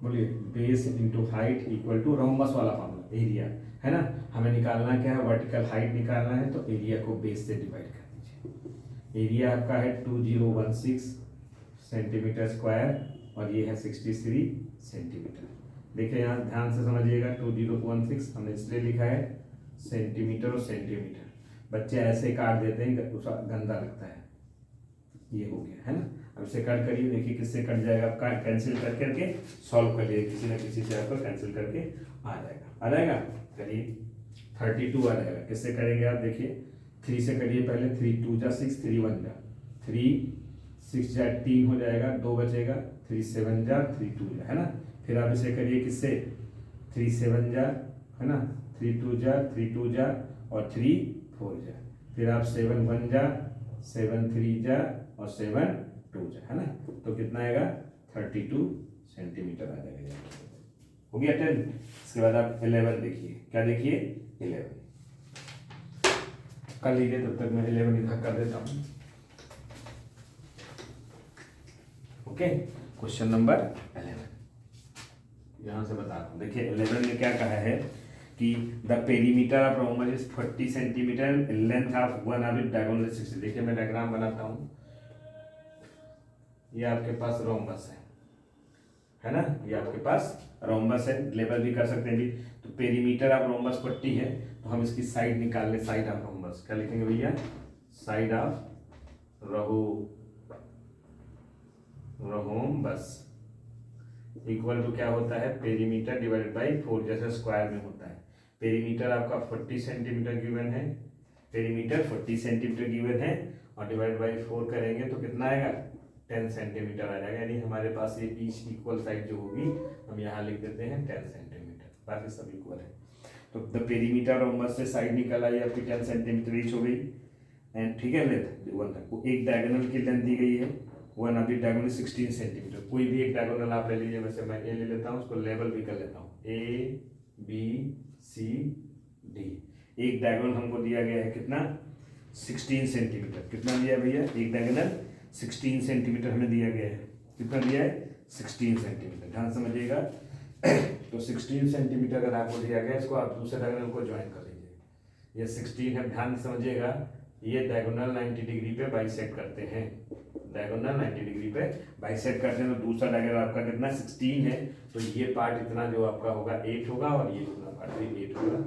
बोलिए, base into height equal to rhombus वाला फॉर्मूला एरिया है ना। हमें निकालना क्या है, वर्टिकल हाइट निकालना है तो एरिया को बेस से डिवाइड कर दीजिए। एरिया आपका है 2016 सेंटीमीटर स्क्वायर और ये है 63 सेंटीमीटर। देखिए यहाँ ध्यान से समझिएगा, 2016 हमने इसलिए लिखा है सेंटीमीटर और सेंटीमीटर, बच्चे ऐसे काट देते हैं, उसका गंदा लगता है, ये हो गया है ना। अब इसे कट करिए, देखिए किससे कट जाएगा, आपका कैंसिल कर करके सॉल्व करिए, किसी ना किसी से आपको कैंसिल करके आ जाएगा, करिए 32 आ जाएगा। किससे करेंगे आप, देखिए 3 से करिए पहले, 3 2 जा 6, 3 1 जा 3 6 जा 3 हो जाएगा, 2 बचेगा, 3 7 जा 3 2 जा, है ना। फिर आप इसे करिए किससे, 3 7 जा, है ना, 3 2 जा, 3 2 जा और 3 4 जा। फिर आप 7 1 जा, 7 3 जा और 7 2 जा, है ना। तो कितना आएगा, 32 सेंटीमीटर आ जाएगा। हो गया 10। इसके बाद आप 11 देखिए, क्या देखिए, 11 कर लीजिए, तब तक मैं 11 इधर कर देता हूँ। ओके, क्वेश्चन नंबर 11 यहाँ से बताता हूँ। देखिए 11 में क्या कहा है कि the perimeter of rhombus is 40 centimetre, length of one of it diagonal 60। देखिए मैं डायग्राम बनाता हूँ। ये आपके पास रोमबस है ना, ये आपके पास रोमबस है, लेबल भी कर सकते हैं भी। तो पेरीमीटर ऑफ रोमबस 40 है, तो हम इसकी साइड निकाल लें, साइड ऑफ रोमबस क्या लिखेंगे भैया, side of rhombus equal to क्या होता है, पेरीमीटर डिवाइडेड बाई 4, जैसे स्क्वायर में होता है। पेरीमीटर आपका 40 सेंटीमीटर गिवन है, पेरीमीटर 40 सेंटीमीटर गिवन है और डिवाइड बाई 4 करेंगे तो कितना आएगा, 10 सेंटीमीटर आ जाएगा। यानी हमारे पास ये ईच इक्वल साइड जो होगी हम यहाँ लिख देते हैं 10 सेंटीमीटर, बाकी सब इक्वल है। तो द पेरीमीटर रोमबस से साइड निकल आई आपकी 10 सेंटीमीटर ईच हो गई। एंड ठीक है, लेंथ वन तक एक डायगोनल की लेंथ दी गई है, वन अभी डायगोनल 16 सेंटीमीटर। कोई भी एक डायगोनल आप ले लीजिए, वैसे मैं ए ले लेता हूँ, उसको लेवल भी कर लेता हूँ, A B C D। एक डायगोनल हमको दिया गया है कितना, 16 सेंटीमीटर। कितना दिया है भैया, एक डायगोनल 16 सेंटीमीटर हमें दिया गया है। कितना दिया है, 16 सेंटीमीटर, ध्यान समझिएगा। तो 16 सेंटीमीटर अगर आपको दिया गया, इसको आप दूसरे डायगोनल को ज्वाइन कर लीजिए। ये 16 है, ध्यान समझिएगा, ये डायगोनल 90 डिग्री पे बाइसेक्ट करते हैं, डायगोनल 90 डिग्री पे बाइसेक्ट करते हैं। तो दूसरा डायगोनल आपका कितना 16 है, तो ये पार्ट इतना जो आपका होगा 8 होगा और ये इतना पार्ट भी 8 होगा,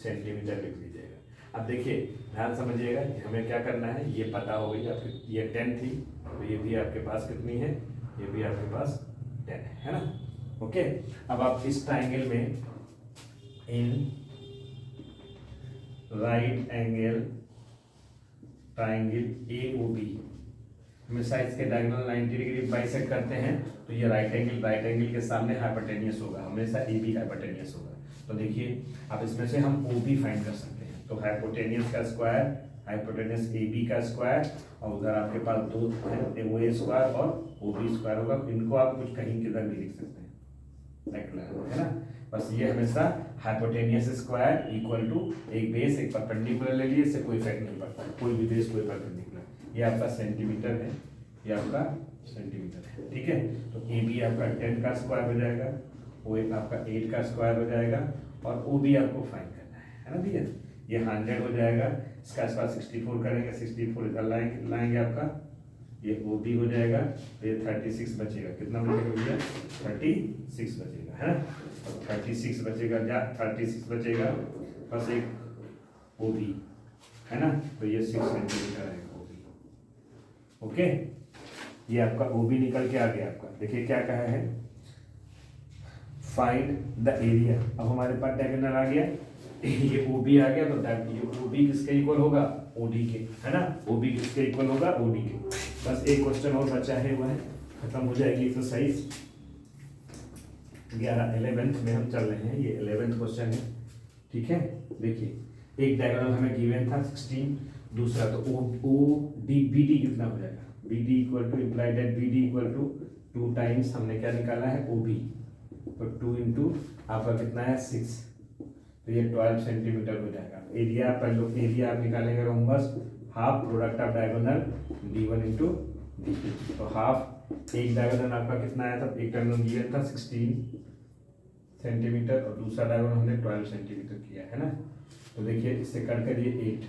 सेंटीमीटर लिख लीजिएगा। अब देखिए ध्यान समझिएगा, हमें क्या करना है, ये पता हो गई आपकी, ये 10 थी, तो ये भी आपके पास कितनी है, ये भी आपके पास 10 है ना। ओके, अब आप इस ट्राइंगल में in right angle triangle AOB हमेशा इसके डायगोनल 90 डिग्री बाइसेक्ट करते हैं, तो ये राइट एंगल के सामने हाइपोटेनियस होगा, हमेशा AB हाइपोटेनियस होगा। तो देखिए अब इसमें से हम OB फाइंड कर सकते हैं। तो हाइपोटेनियस का स्क्वायर, हाइपोटेनियस AB का स्क्वायर और उधर आपके पास दो है, OA स्क्वायर और OB स्क्वायर होगा। इनको आप कुछ कहीं किधर भी लिख सकते हैं, है ना। बस ये हमेशा हाइपोटेनियस स्क्वायर इक्वल टू एक बेस एक परपेंडिकुलर ले लिए, इससे कोई इफेक्ट नहीं पड़ता, कोई भी बेस कोई परपेंडिकुलर। ये आपका सेंटीमीटर है, ये आपका सेंटीमीटर है, ठीक है। तो AB आपका 10 का स्क्वायर हो जाएगा, OA आपका 8 का स्क्वायर हो जाएगा और OB आपको फाइंड करना है ना भैया। ये 100 हो जाएगा, इसका स्क्वायर 64 करेंगे, 64 इधर लाएंगे आपका, ये OB हो जाएगा, तो ये 36 बचेगा। कितना बचेगा भैया, 36 बचेगा, है ना। तो 36 बचेगा, 36 बचेगा, बस एक OB है ना, तो ये 6 सेंटीमीटर है OB। ओके, ये आपका OB निकल के आ गया आपका। देखिए क्या कहा है, फाइंड द एरिया। अब हमारे पास डायगोनल आ गया, ये OB आ गया, तो ये OB किसके इक्वल होगा, OD के, है ना। OB किसके इक्वल होगा, OD के। बस एक क्वेश्चन और बचा है, वह खत्म हो जाएगी एक्सरसाइज 11th में हम चल रहे हैं, ये 11th क्वेश्चन है, ठीक है। देखिए एक डायगोनल हमें गिवन था 16, दूसरा तो BD कितना हो जाएगा, BD equal to implied that BD equal to 2 times हमने क्या निकाला है OB, तो 2 इंटू आपका कितना है 6, तो ये 12 सेंटीमीटर हो जाएगा। एरिया पहले एरिया आप निकालेंगे rhombus, half product of diagonal D1 into D2, तो हाफ एक डायगोनल आपका कितना आया था, एक डायगोनल गिवन था 16 सेंटीमीटर और दूसरा डायगोनल हमने 12 सेंटीमीटर किया है ना। तो देखिए इससे कट कर ये 8,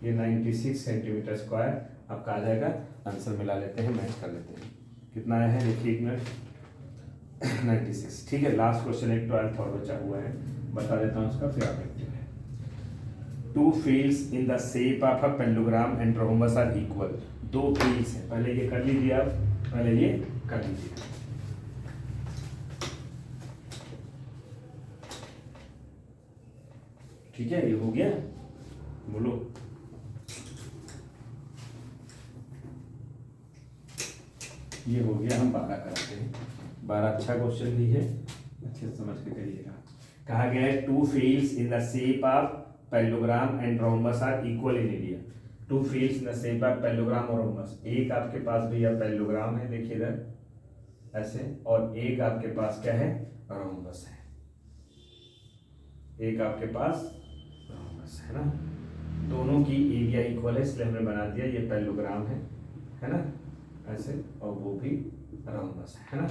ये 96 सेंटीमीटर स्क्वायर आपका आ जाएगा। आंसर मिला लेते हैं, मैच कर लेते हैं, कितना आया है देखिए, 1 मिनट 96, ठीक है। लास्ट क्वेश्चन एक 12th और बचा हुआ है, बता देता हूँ उसका, फिर आप देखते हैं। 2 fields in the shape of a parallelogram and rhombus are equal। 2 fields है, पहले ये कर लीजिए आप, पहले ये कर लीजिए। ठीक है, ये हो गया, बोलो। ये हो गया, हम 12 कराते हैं। 12 अच्छा क्वेश्चन भी है, अच्छे से समझ के करिएगा। कहा गया है two fields in the shape of parallelogram and rhombus are equal in area. Two fields in the shape of parallelogram और रोम्बस, एक आपके पास भैया पैरेललोग्राम है, देखिए इधर ऐसे, और एक आपके पास क्या है, रोम्बस है। एक आपके पास रोम्बस है ना, दोनों की एरिया इक्वल है, इसलिए हमने बना दिया ये पैरेललोग्राम है ना, ऐसे, और वो भी रोम्बस है ना।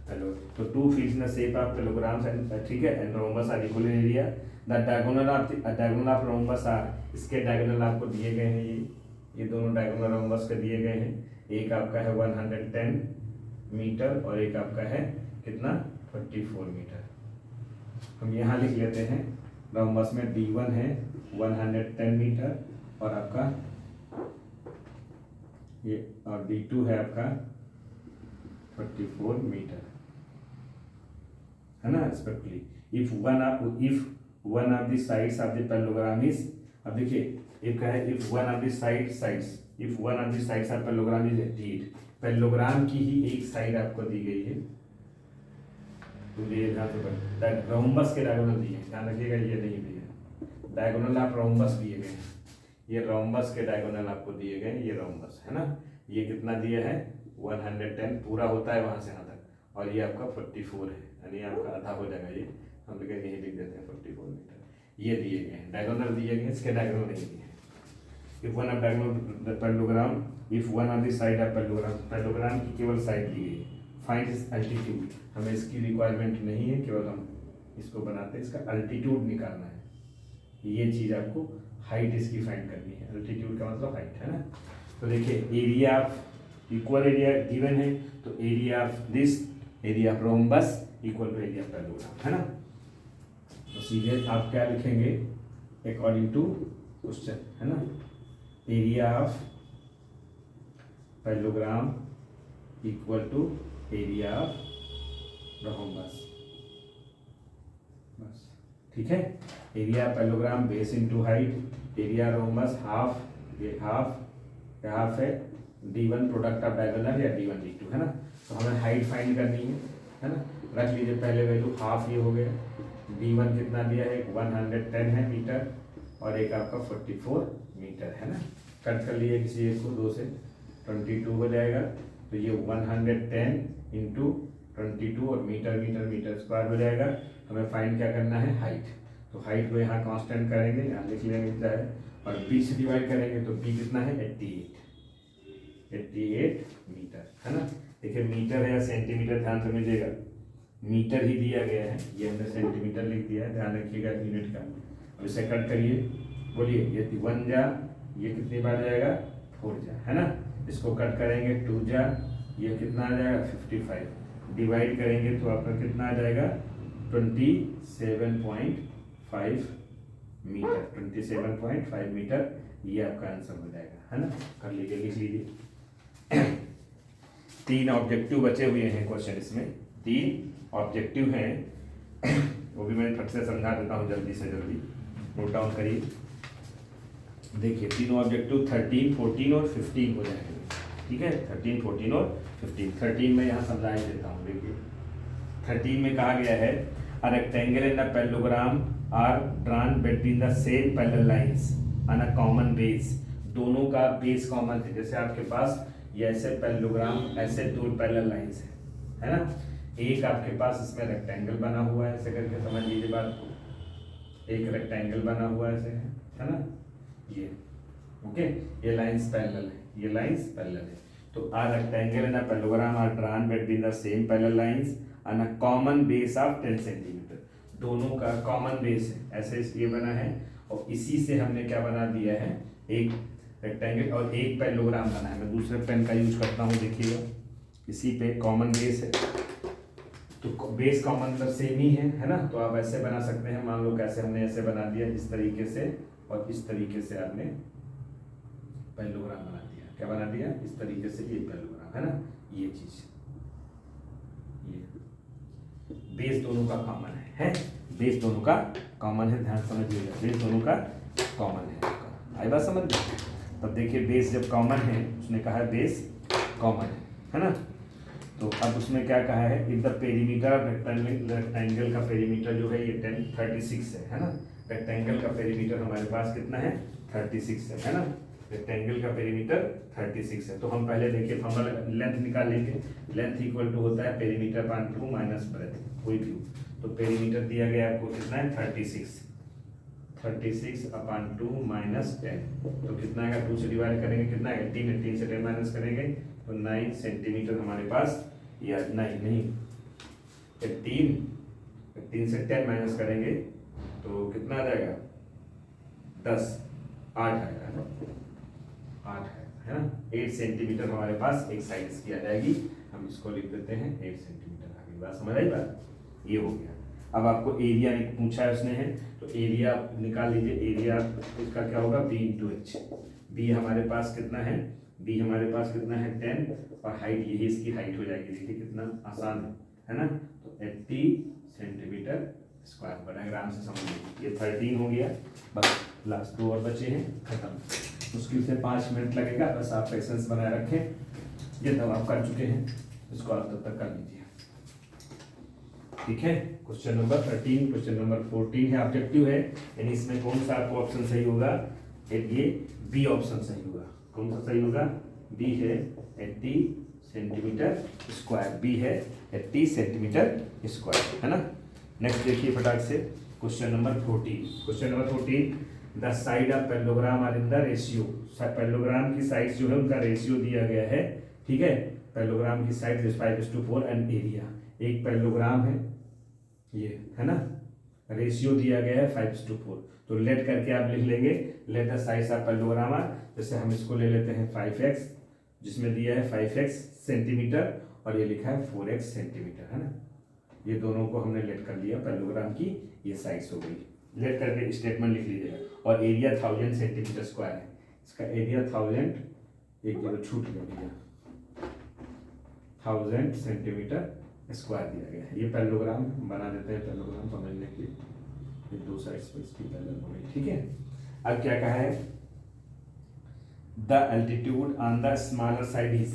हेलो, तो two fields in the shape of parallelograms and, ठीक है, and rhombus are equal in area. The diagonal of rhombus are, इसके डायगोनल आपको दिए गए हैं, ये दोनों डायगोनल रोम्बस के दिए गए हैं। एक आपका है 110 मीटर और एक आपका है कितना, 24 मीटर। हम यहाँ लिख लेते हैं, रोम्बस में D1 है 110 मीटर और आपका ये, और D2 है आपका 24 मीटर, है ना, respectively. If one of the sides of the parallelogram is, अब देखिए एक है, if one of the sides of parallelogram is 8, parallelogram की ही एक साइड आपको दी गई है, तो ये रोम्बस के डायगोनल दिए हैं, ध्यान रखिएगा, ये नहीं दिए डायगोनल ऑफ रोम्बस दिए गए हैं, ये रोम्बस के डायगोनल आपको दिए गए, ये रोम्बस है ना। ये कितना दिया है, 110 पूरा होता है वहां से यहाँ तक, और ये आपका 44 है, यानी आपका आधा हो जाएगा, ये हम लोग यही लिख देते हैं 44 मीटर। ये दिए गए हैं, डायगोनल दिए गए, इसके डायगोनल नहीं दिए। If one of diagonal parallelogram, if one of the side of parallelogram की केवल साइड दी गई है, फाइंड इस अल्टीट्यूड, हमें इसकी रिक्वायरमेंट नहीं है, केवल हम इसको बनाते हैं, इसका अल्टीट्यूड निकालना है। ये चीज़ आपको हाइट इसकी फाइंड करनी है, अल्टीट्यूड का मतलब हाइट है ना। तो देखिए area of equal area given है, तो area of this, area of rhombus equal to area of parallelogram, है ना। तो सीधे आप क्या लिखेंगे, अकॉर्डिंग टू क्वेश्चन, है ना, area of parallelogram equal to area of rhombus, बस ठीक है। Area parallelogram base into height, area rhombus half, ये हाफ है D1 प्रोडक्ट ऑफ डायगोनल या D1 D2, है ना। तो हमें हाइट फाइंड करनी है ना। रख लीजिए पहले वैल्यू हाफ, ये हो गया, D1 कितना दिया है, 110 है मीटर, और एक आपका 44 मीटर, है ना। कट कर लिए किसी एक को, 2 से 22 हो जाएगा, तो ये 110 इंटू 22 और मीटर स्क्वायर हो जाएगा। हमें फाइंड क्या करना है, हाइट। तो हाइट को यहाँ कांस्टेंट करेंगे, यहाँ लिख लेंगे चाहे, और B से डिवाइड करेंगे, तो B कितना है, 88 मीटर, है ना। देखिए मीटर है या सेंटीमीटर, ध्यान समझिएगा, मीटर ही दिया गया है, ये हमने सेंटीमीटर लिख दिया है, ध्यान रखिएगा यूनिट का। अब इसे कट करिए, बोलिए, ये 1 जा, ये कितनी बार जाएगा, 4 जा, है ना। इसको कट करेंगे, 2 जा, ये कितना आ जाएगा, 55, डिवाइड करेंगे तो आपका कितना आ जाएगा, 27.5 मीटर, 27.5 मीटर, ये आपका आंसर हो जाएगा, है ना। कर लीजिए, लिख लीजिए। 3 ऑब्जेक्टिव बचे हुए हैं क्वेश्चन, इसमें 3 ऑब्जेक्टिव हैं, वो भी मैं फट से समझा देता हूँ, जल्दी से जल्दी नोट डाउन करिए। देखिए तीनों ऑब्जेक्टिव 13, 14 और 15 हो जाएंगे, ठीक है। 13, 14 और 15। 13 में यहाँ समझा ही देता हूँ, देखिए 13 में कहा गया है, a rectangle in the parallelogram are drawn between the same parallel lines on a common base. दोनों का बेस कॉमन है, जैसे आपके पास ये ऐसे पैरेललोग्राम, ऐसे 2 पैरेलल लाइंस है ना। एक आपके पास इसमें रेक्टेंगल बना हुआ है, ऐसे करके समझ लीजिए बात को, एक रेक्टेंगल बना हुआ ऐसे है ना, ये ओके, ये लाइंस पैरेलल है, ये लाइंस पैरेलल है। तो a rectangle in a parallelogram are drawn between the same parallel lines on a common base of 10 centimetre. दोनों का कॉमन बेस है, ऐसे ये बना है, और इसी से हमने क्या बना दिया है, एक रेक्टेंगल और एक पैरेललोग्राम बना है। मैं दूसरे पेन का यूज करता हूँ, देखिएगा, इसी पे कॉमन बेस है, तो बेस कॉमन मतलब सेम ही है ना। तो आप ऐसे बना सकते हैं, मान लो कैसे हमने ऐसे बना दिया, इस तरीके से, और इस तरीके से आपने पैरेललोग्राम बना दिया। क्या बना दिया, इस तरीके से ये पैरेललोग्राम, है ना। ये चीज, ये बेस दोनों का कॉमन है, बेस दोनों का कॉमन है, ध्यान समझिएगा, बेस दोनों का कॉमन है। आई बात समझ। तब देखिए बेस जब कॉमन है, उसने कहा बेस कॉमन है ना। तो अब उसमें क्या कहा है, if the perimeter of rectangle का पेरीमीटर जो है ये 36 है ना। रेक्टेंगल का पेरीमीटर हमारे पास कितना है, 36 है ना। रेक्टेंगल का पेरीमीटर 36 है। तो हम पहले देखिए फॉर्मूला लेंथ निकाल लेंगे। लेंथ इक्वल टू होता है पेरीमीटर अपॉन 2 माइनस ब्रेथ, कोई भी। तो पेरीमीटर दिया गया आपको कितना है, 36 अपॉन 2 माइनस 10, तो कितना आएगा, 2 से डिवाइड करेंगे कितना है, 18 से 10 माइनस करेंगे तो 9 सेंटीमीटर हमारे पास, या नहीं 18 से 10 माइनस करेंगे तो कितना आ जाएगा, 10, 8 आएगा, 8 है ना। 8 सेंटीमीटर हमारे पास एक साइड इसकी आ जाएगी। हम इसको लिख देते हैं 8 सेंटीमीटर। आगे बात समझ आई बात, ये हो गया। अब आपको एरिया पूछा है उसने है, तो एरिया निकाल लीजिए। एरिया इसका क्या होगा, बी इंटू एच। बी हमारे पास कितना है, बी हमारे पास कितना है 10, और हाइट यही इसकी हाइट हो जाएगी। देखिए कितना आसान है ना। तो 80 सेंटीमीटर स्क्वायर, बड़ा आराम से समझ लीजिए। ये 13 हो गया, बस लास्ट 2 और बचे हैं, खत्म। मुश्किल से 5 मिनट लगेगा, बस आप पेशेंस बनाए रखें। ये तब आप कर चुके हैं, इसको आप तब तक कर लीजिए, ठीक है। क्वेश्चन नंबर 13, क्वेश्चन नंबर 14 है, ऑब्जेक्टिव है, यानी इसमें कौन सा आपको ऑप्शन सही होगा, ये बी ऑप्शन सही होगा। कौन सा सही होगा, बी है 80 सेंटीमीटर स्क्वायर, बी है 80 सेंटीमीटर स्क्वायर, है ना। नेक्स्ट देखिए फटाक से question number 14। Question number 14, the side of parallelogram are in the ratio. Parallelogram की साइड्स जो है उनका रेशियो दिया गया है, ठीक है। पैरेललोग्राम की साइड 5:4 एंड एरिया, एक पैरेललोग्राम है ये, है ना। रेशियो दिया गया है 5:4, तो लेट करके आप लिख लेंगे, let the sides of parallelogram are. जैसे हम इसको ले लेते हैं 5x, जिसमें दिया है 5x सेंटीमीटर, और ये लिखा है 4x सेंटीमीटर, है ना। ये दोनों को हमने लेट कर लिया, पैरेललोग्राम की ये साइड्स हो गई। लेट करके स्टेटमेंट लिख लीजिएगा। और एरिया 1000 सेंटीमीटर स्क्वायर है, इसका एरिया 1000, एक जगह छूट गया, 1000 सेंटीमीटर स्क्वायर दिया गया है। ये पैरेललोग्राम बना देते हैं, पैरेललोग्राम समझने के लिए, ये 2 साइड्स पर इसकी पैरेलल हो गई, ठीक है। अब क्या कहा है, the altitude on the smaller side is,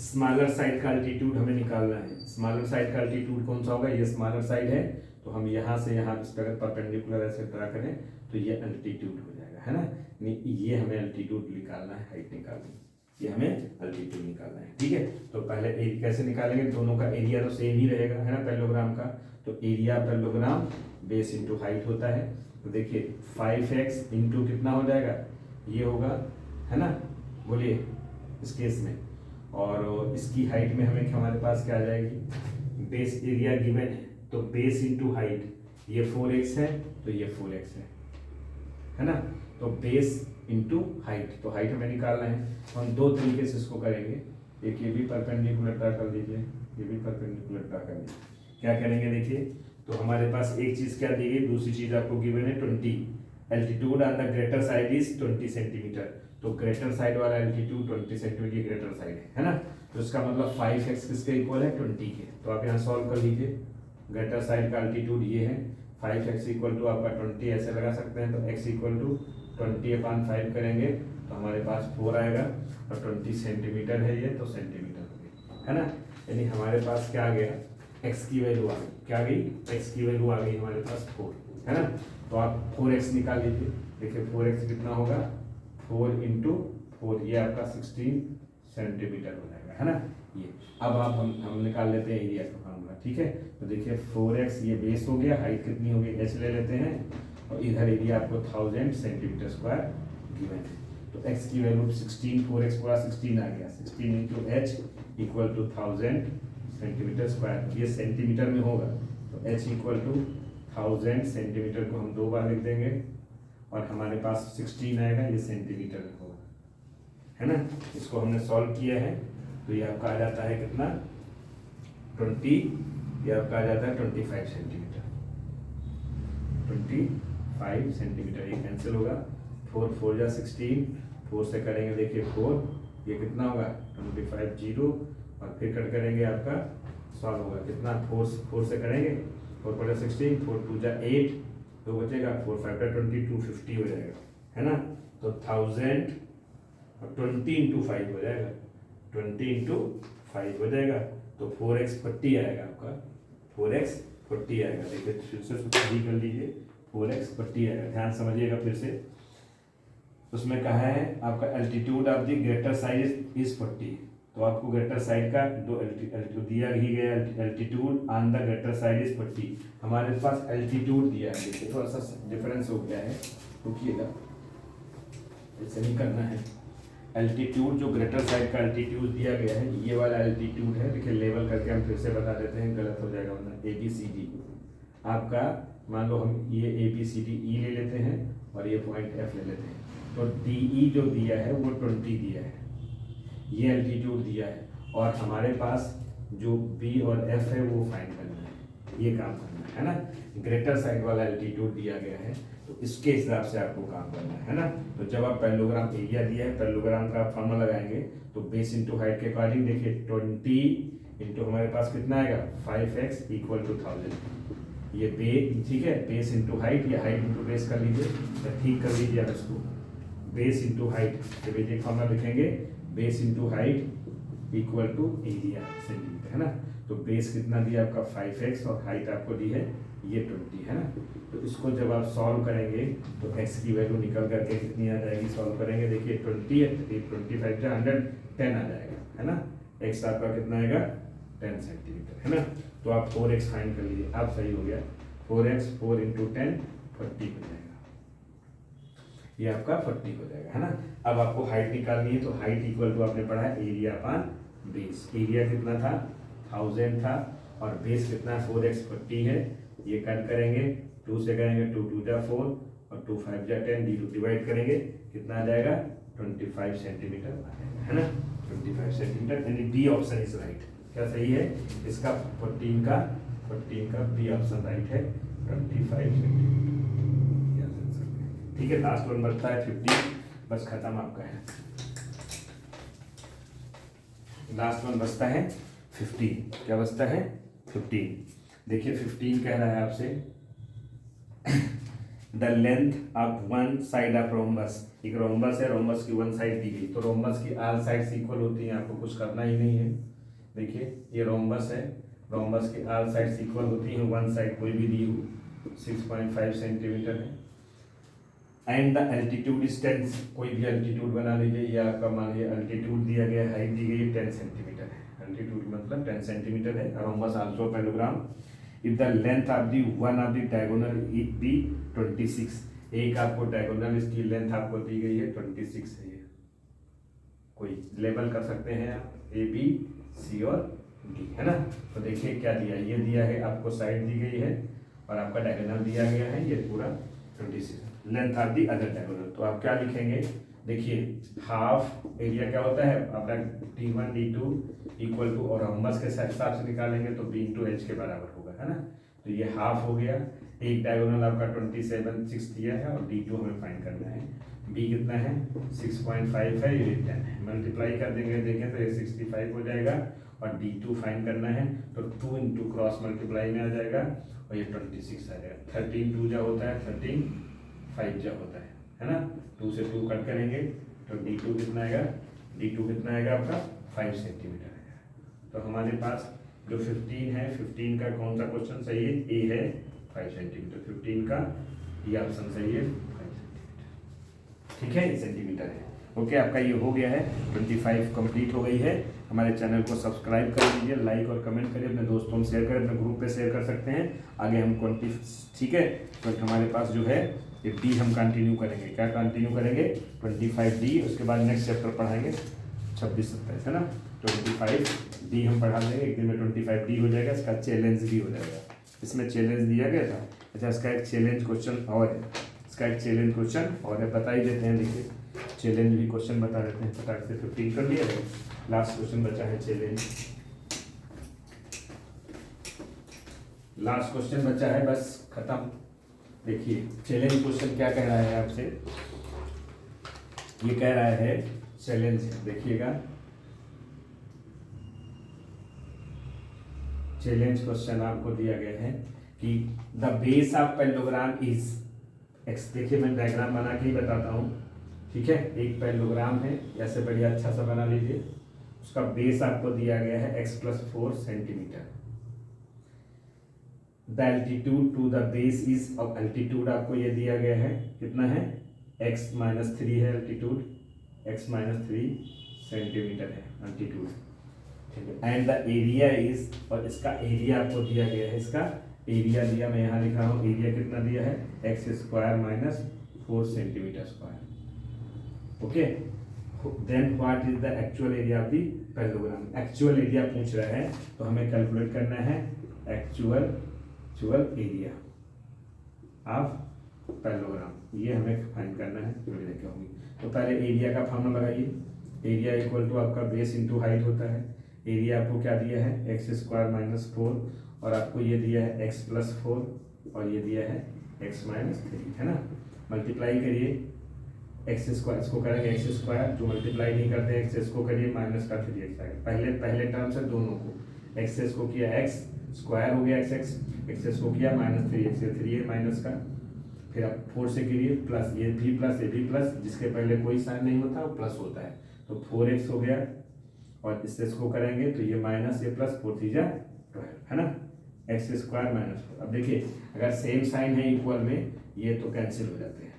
smaller side का एल्टीट्यूड हमें निकालना है। स्मॉलर साइड का एल्टीट्यूड कौन सा होगा, ये स्मॉलर साइड है, तो हम यहाँ से यहाँ इस पर परपेंडिकुलर ऐसे ड्रा करें तो ये एल्टीट्यूड हो जाएगा, है ना। नहीं, ये हमें एल्टीट्यूड निकालना है, हाइट निकालनी है, ये हमें एल्टीट्यूड निकालना है, ठीक है। तो पहले कैसे निकालेंगे, दोनों का एरिया तो सेम ही रहेगा, है ना, पैरेललोग्राम का। तो area parallelogram base into height होता है। तो देखिए 5x इंटू कितना हो जाएगा, ये होगा, है ना, बोलिए इस केस में। और इसकी हाइट में हमें हमारे पास क्या आ जाएगी, बेस एरिया गिवन है, तो बेस इंटू हाइट, ये 4x है तो ये 4x है ना। तो बेस इंटू हाइट, तो हाइट हमें निकालना है। हम 2 तरीके से इसको करेंगे, एक ये भी परपेंडिकुलर ड्रा कर दीजिए, ये भी परपेंडिकुलर ड्रा कर दीजिए। क्या करेंगे देखिए, तो हमारे पास एक चीज़ क्या दी गई, दूसरी चीज़ आपको गिवन है 20। Altitude on the greater side is 20 centimetre, तो ग्रेटर साइड वाला एल्टीट्यूड 20 सेंटीमीटर की ग्रेटर साइड है ना। तो इसका मतलब 5x किसके इक्वल है, 20 के। तो आप यहाँ सॉल्व कर लीजिए, ग्रेटर साइड का एल्टीट्यूड ये है, 5x इक्वल टू आपका 20 ऐसे लगा सकते हैं, तो x इक्वल टू 20/5 करेंगे तो हमारे पास 4 आएगा, और 20 सेंटीमीटर है ये, तो सेंटीमीटर हो गई, है ना। यानी हमारे पास क्या आ गया, x की वैल्यू आ गई, क्या आ गई, x की वैल्यू आ गई हमारे पास 4, है ना। तो आप 4x निकाल लीजिए। देखिए 4x कितना होगा, 4 इंटू 4, ये आपका 16 सेंटीमीटर हो जाएगा, है ना। ये अब आप हम निकाल लेते हैं एरिया का फार्मूला, ठीक है। तो देखिए 4x ये बेस हो गया, हाइट कितनी होगी, h ले लेते हैं, और इधर एरिया आपको 1000 सेंटीमीटर स्क्वायर गिवन है। तो x की वैल्यू 16, 4x पूरा 16 आ गया, 16 into h equal to 1000 centimetre square, ये सेंटीमीटर में होगा, तो h इक्वल टू 1000 सेंटीमीटर को हम 2 बार लिख देंगे, और हमारे पास 16 आएगा, ये सेंटीमीटर में होगा, है ना। इसको हमने सॉल्व किया है, तो ये आपका आ जाता है कितना, 20, ये आपका आ जाता है 25 सेंटीमीटर, 25 सेंटीमीटर। ये कैंसिल होगा, 4 4 जा 16, 4 से करेंगे देखिए 4, ये कितना होगा 25 0, और फिर कट करेंगे आपका सॉल्व होगा कितना, 4 से करेंगे, 4 4 जा 16, 4 2 जा 8, तो बचेगा 4 5 जा 20, 250 हो जाएगा, है ना। तो 1000 और 20 इंटू 5 हो जाएगा, 20 इंटू 5 हो जाएगा, तो 4x 40 आएगा आपका, 4x 40 आएगा। देखिए फिर से सही कर लीजिए, 4x 40 आएगा। ध्यान समझिएगा फिर से, उसमें कहा है आपका altitude of the greater side is 40, तो आपको ग्रेटर साइड का दो एल्टीट्यूड दिया ही गया, altitude on the greater side is 40। हमारे पास एल्टीट्यूड दिया है, देखिए थोड़ा सा डिफरेंस हो गया है, रुकिएगा, ऐसे नहीं करना है। एल्टीट्यूड जो ग्रेटर साइड का एल्टीट्यूड दिया गया है, ये वाला एल्टीट्यूड है। देखिए लेवल करके हम फिर से बता देते हैं, गलत हो जाएगा वरना। ABCD आपका, मान लो हम ये ABCD ले लेते हैं और ये पॉइंट F ले लेते हैं, तो DE जो दिया है वो 20 दिया है, ये एल्टीट्यूड दिया है, और हमारे पास जो B और F है वो फाइंड करना है, ये काम करना है ना। ग्रेटर साइड वाला एल्टीट्यूड दिया गया है, तो इसके हिसाब से आपको काम करना है ना। तो जब आप पैरेललोग्राम एरिया दिया है, पैरेललोग्राम का फॉर्मूला लगाएंगे, तो बेस इंटू हाइट के अकॉर्डिंग देखिए 20 इंटू हमारे पास कितना आएगा 5x इक्वल टू 1000। ये ठीक है, बेस इंटू हाइट या हाइट इंटू बेस कर लीजिए, या ठीक कर लीजिए आप इसको, बेस इंटू हाइट। जब एक फॉर्मूला लिखेंगे, base into height equal to area centimetre, है ना। तो बेस कितना दिया आपका 5x और हाइट आपको दी है ये 20, है ना। तो इसको जब आप सॉल्व करेंगे तो x की वैल्यू निकल करके कितनी आ जाएगी, सॉल्व करेंगे, देखिए 20 है, 25 जा 100, 10 आ जाएगा, है ना। x आपका कितना आएगा 10 सेंटीमीटर, है ना। तो आप 4x फाइंड कर लीजिए, अब सही हो गया, 4x 4 इंटू 10 40 हो जाएगा, ये आपका 40 हो जाएगा, है ना। अब आपको हाइट निकालनी है, तो हाइट इक्वल टू आपने पढ़ा है एरिया अपान बेस। एरिया कितना था 1000 था, और बेस कितना 4x 40 है, ये कट करेंगे, 2 से करेंगे, 2 2 जा 4 और 2 5 जा 10, डिवाइड करेंगे, कितना आ जाएगा 25 सेंटीमीटर आ जाएगा, है ना। 25 सेंटीमीटर, यानी बी ऑप्शन इज राइट। क्या सही है इसका, 14 का बी ऑप्शन राइट है, 25 सेंटीमीटर। ठीक है, लास्ट वन बचता है 15, बस खत्म आपका है। लास्ट वन बचता है 15, क्या बचता है 15। देखिए 15 कह रहा है आपसे the length of one side of rhombus. एक रोम्बस है, रोम्बस की वन साइड दी गई, तो रोम्बस की ऑल साइड्स इक्वल होती हैं, आपको कुछ करना ही नहीं है। देखिए ये रोम्बस है, रोम्बस की ऑल साइड्स इक्वल होती हैं, वन साइड कोई भी दी हो 6.5 सेंटीमीटर है। एंड द एल्टीट्यूड इज 10, कोई भी एल्टीट्यूड बना लीजिए, या आपका मान लीजिए एल्टीट्यूड दिया गया, हाइट दी गई 10 सेंटीमीटर है, एल्टीट्यूड मतलब 10 सेंटीमीटर है। Rhombus also parallelogram. If the length of the one of the diagonal be 26, एक आपको डायगोनल इसकी लेंथ आपको दी गई है 26 है, ये कोई लेबल कर सकते हैं आप AB C और D, है ना। तो देखिए क्या दिया, ये दिया है आपको, साइड दी गई है और आपका डायगोनल दिया गया है, ये पूरा 26 length of the other diagonal. तो आप क्या लिखेंगे, देखिए हाफ एरिया क्या होता है आपका D1 D2 इक्वल टू, और रोम्बस के हिसाब से निकालेंगे तो B इंटू H के बराबर होगा, है ना। तो ये हाफ हो गया, एक डायगोनल आपका 27 6 दिया है, और D2 हमें फाइंड करना है। B कितना है 6.5 है, ये 10 है, मल्टीप्लाई कर देंगे, देखें तो ये 65 हो जाएगा, और D2 फाइंड करना है, तो 2 इंटू क्रॉस मल्टीप्लाई में आ जाएगा, और ये 26 आ जाएगा। 13 2 जा होता है, 13 5 जा होता है ना। 2 से 2 कट करेंगे, तो D2 कितना आएगा, D2 कितना आएगा आपका 5 सेंटीमीटर आएगा। तो हमारे पास जो 15 है, 15 का कौन सा क्वेश्चन सही है, ए है 5 सेंटीमीटर, 15 का ये ऑप्शन सही है 5 सेंटीमीटर, ठीक है, सेंटीमीटर है। ओके, आपका ये हो गया है, 25 कंप्लीट हो गई है। हमारे चैनल को सब्सक्राइब कर लीजिए, लाइक और कमेंट करिए, अपने दोस्तों में शेयर करें, अपने ग्रुप पे शेयर कर सकते हैं। आगे हम 20, ठीक है, तो हमारे पास जो है ये डी हम कंटिन्यू करेंगे, क्या कंटिन्यू करेंगे 25D, उसके बाद नेक्स्ट चैप्टर पढ़ाएंगे 26 27, है ना। 25D हम पढ़ा देंगे, एक दिन में 25D हो जाएगा, इसका चैलेंज भी हो जाएगा, इसमें चैलेंज दिया गया था। अच्छा, इसका एक चैलेंज क्वेश्चन और है, इसका एक चैलेंज क्वेश्चन और है, बता ही देते हैं। देखिए चैलेंज भी क्वेश्चन बता देते हैं, फटाक से 15 कर लिया है, लास्ट क्वेश्चन बचा है चैलेंज, लास्ट क्वेश्चन बचा है, बस खत्म। देखिए चैलेंज क्वेश्चन क्या कह रहा है आपसे, ये कह रहा है चैलेंज, देखिएगा चैलेंज क्वेश्चन आपको दिया गया है कि the base of parallelogram is x. देखिए मैं डायग्राम बना के ही बताता हूँ, ठीक है। एक पैरेललोग्राम है, ऐसे बढ़िया अच्छा सा बना लीजिए, उसका बेस आपको दिया गया है x+4 centimetre. The altitude to the base is, अब एल्टीट्यूड आपको ये दिया गया है कितना है, x-3 है एल्टीट्यूड, x-3 सेंटीमीटर है एल्टीट्यूड, ठीक है। एंड द एरिया इज, और इसका एरिया आपको दिया गया है, इसका एरिया दिया, मैं यहाँ लिख रहा हूँ, एरिया कितना दिया है, x² - 4 centimetre square. Okay, then what is the actual area of the parallelogram. Actual area पूछ रहा है तो हमें कैलकुलेट करना है एक्चुअल एरिया ऑफ पैरेललोग्राम, ये हमें फाइंड करना है, जो लिखा होगी। तो पहले एरिया का फॉर्मूला लगाइए, एरिया इक्वल टू आपका बेस इंटू हाइट होता है। एरिया आपको क्या दिया है, x² - 4, और आपको ये दिया है x+4, और ये दिया है x-3, है ना। मल्टीप्लाई करिए, x², इसको करेंगे x², जो मल्टीप्लाई नहीं करते x को करिए -3x आएगा। पहले टर्म से दोनों को, x को किया x² हो गया x को किया -3x, 3 है माइनस का, फिर आप 4 से करिए प्लस, ये भी प्लस, ये भी प्लस, जिसके पहले कोई साइन नहीं होता वो प्लस होता है, तो 4x हो गया, और इसको करेंगे तो ये माइनस, ये प्लस, 4 3 12, है ना, x² - 4। अब देखिए अगर सेम साइन है इक्वल में, ये तो कैंसिल हो जाते हैं,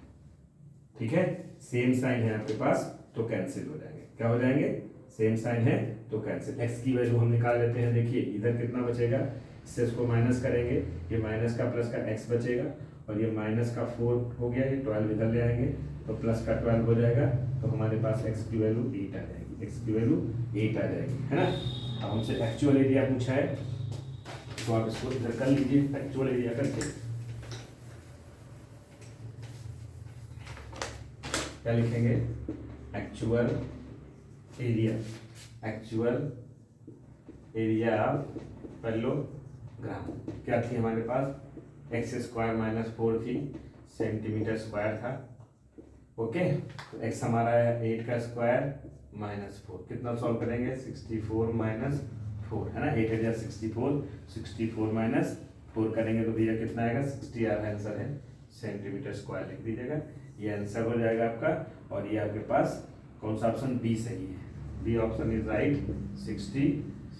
ठीक है, सेम साइन है आपके पास तो कैंसिल हो जाएंगे, क्या हो जाएंगे, सेम साइन है तो कैंसिल। x की वैल्यू हम निकाल लेते हैं, देखिए इधर कितना बचेगा, इससे इसको माइनस करेंगे, ये माइनस का प्लस का x बचेगा, और ये माइनस का 4 हो गया, ये 12 इधर ले आएंगे तो प्लस का 12 हो जाएगा, तो हमारे पास x की वैल्यू 8 आ जाएगी, x की वैल्यू 8 आ जाएगी, है ना। अब हमसे एक्चुअल एरिया पूछा है तो आप इसको इधर कर लीजिए, एक्चुअल एरिया करके क्या लिखेंगे, एक्चुअल एरिया ऑफ पैरेललोग्राम क्या थी हमारे पास, x² - 4 थी, सेंटीमीटर स्क्वायर था। ओके, तो x हमारा है 8 का स्क्वायर -4, कितना सॉल्व करेंगे, 64 - 4, है ना, 8 या 64, 64 - 4 करेंगे तो भैया कितना आएगा, 60 आंसर है, सेंटीमीटर स्क्वायर लिख दीजिएगा, ये आंसर हो जाएगा आपका। और ये आपके पास कौन सा ऑप्शन, बी सही है, B option is right, 60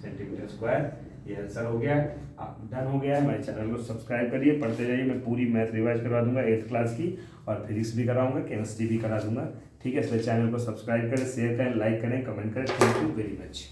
centimetre square, ये आंसर हो गया। आप डन हो गया है, हमारे चैनल को सब्सक्राइब करिए, पढ़ते जाइए, मैं पूरी मैथ रिवाइज करवा दूंगा 8th क्लास की, और फिजिक्स भी कराऊंगा, केमिस्ट्री भी करा दूंगा, ठीक है। इसलिए चैनल को सब्सक्राइब करें, शेयर करें, लाइक करें, कमेंट करें। Thank you very much.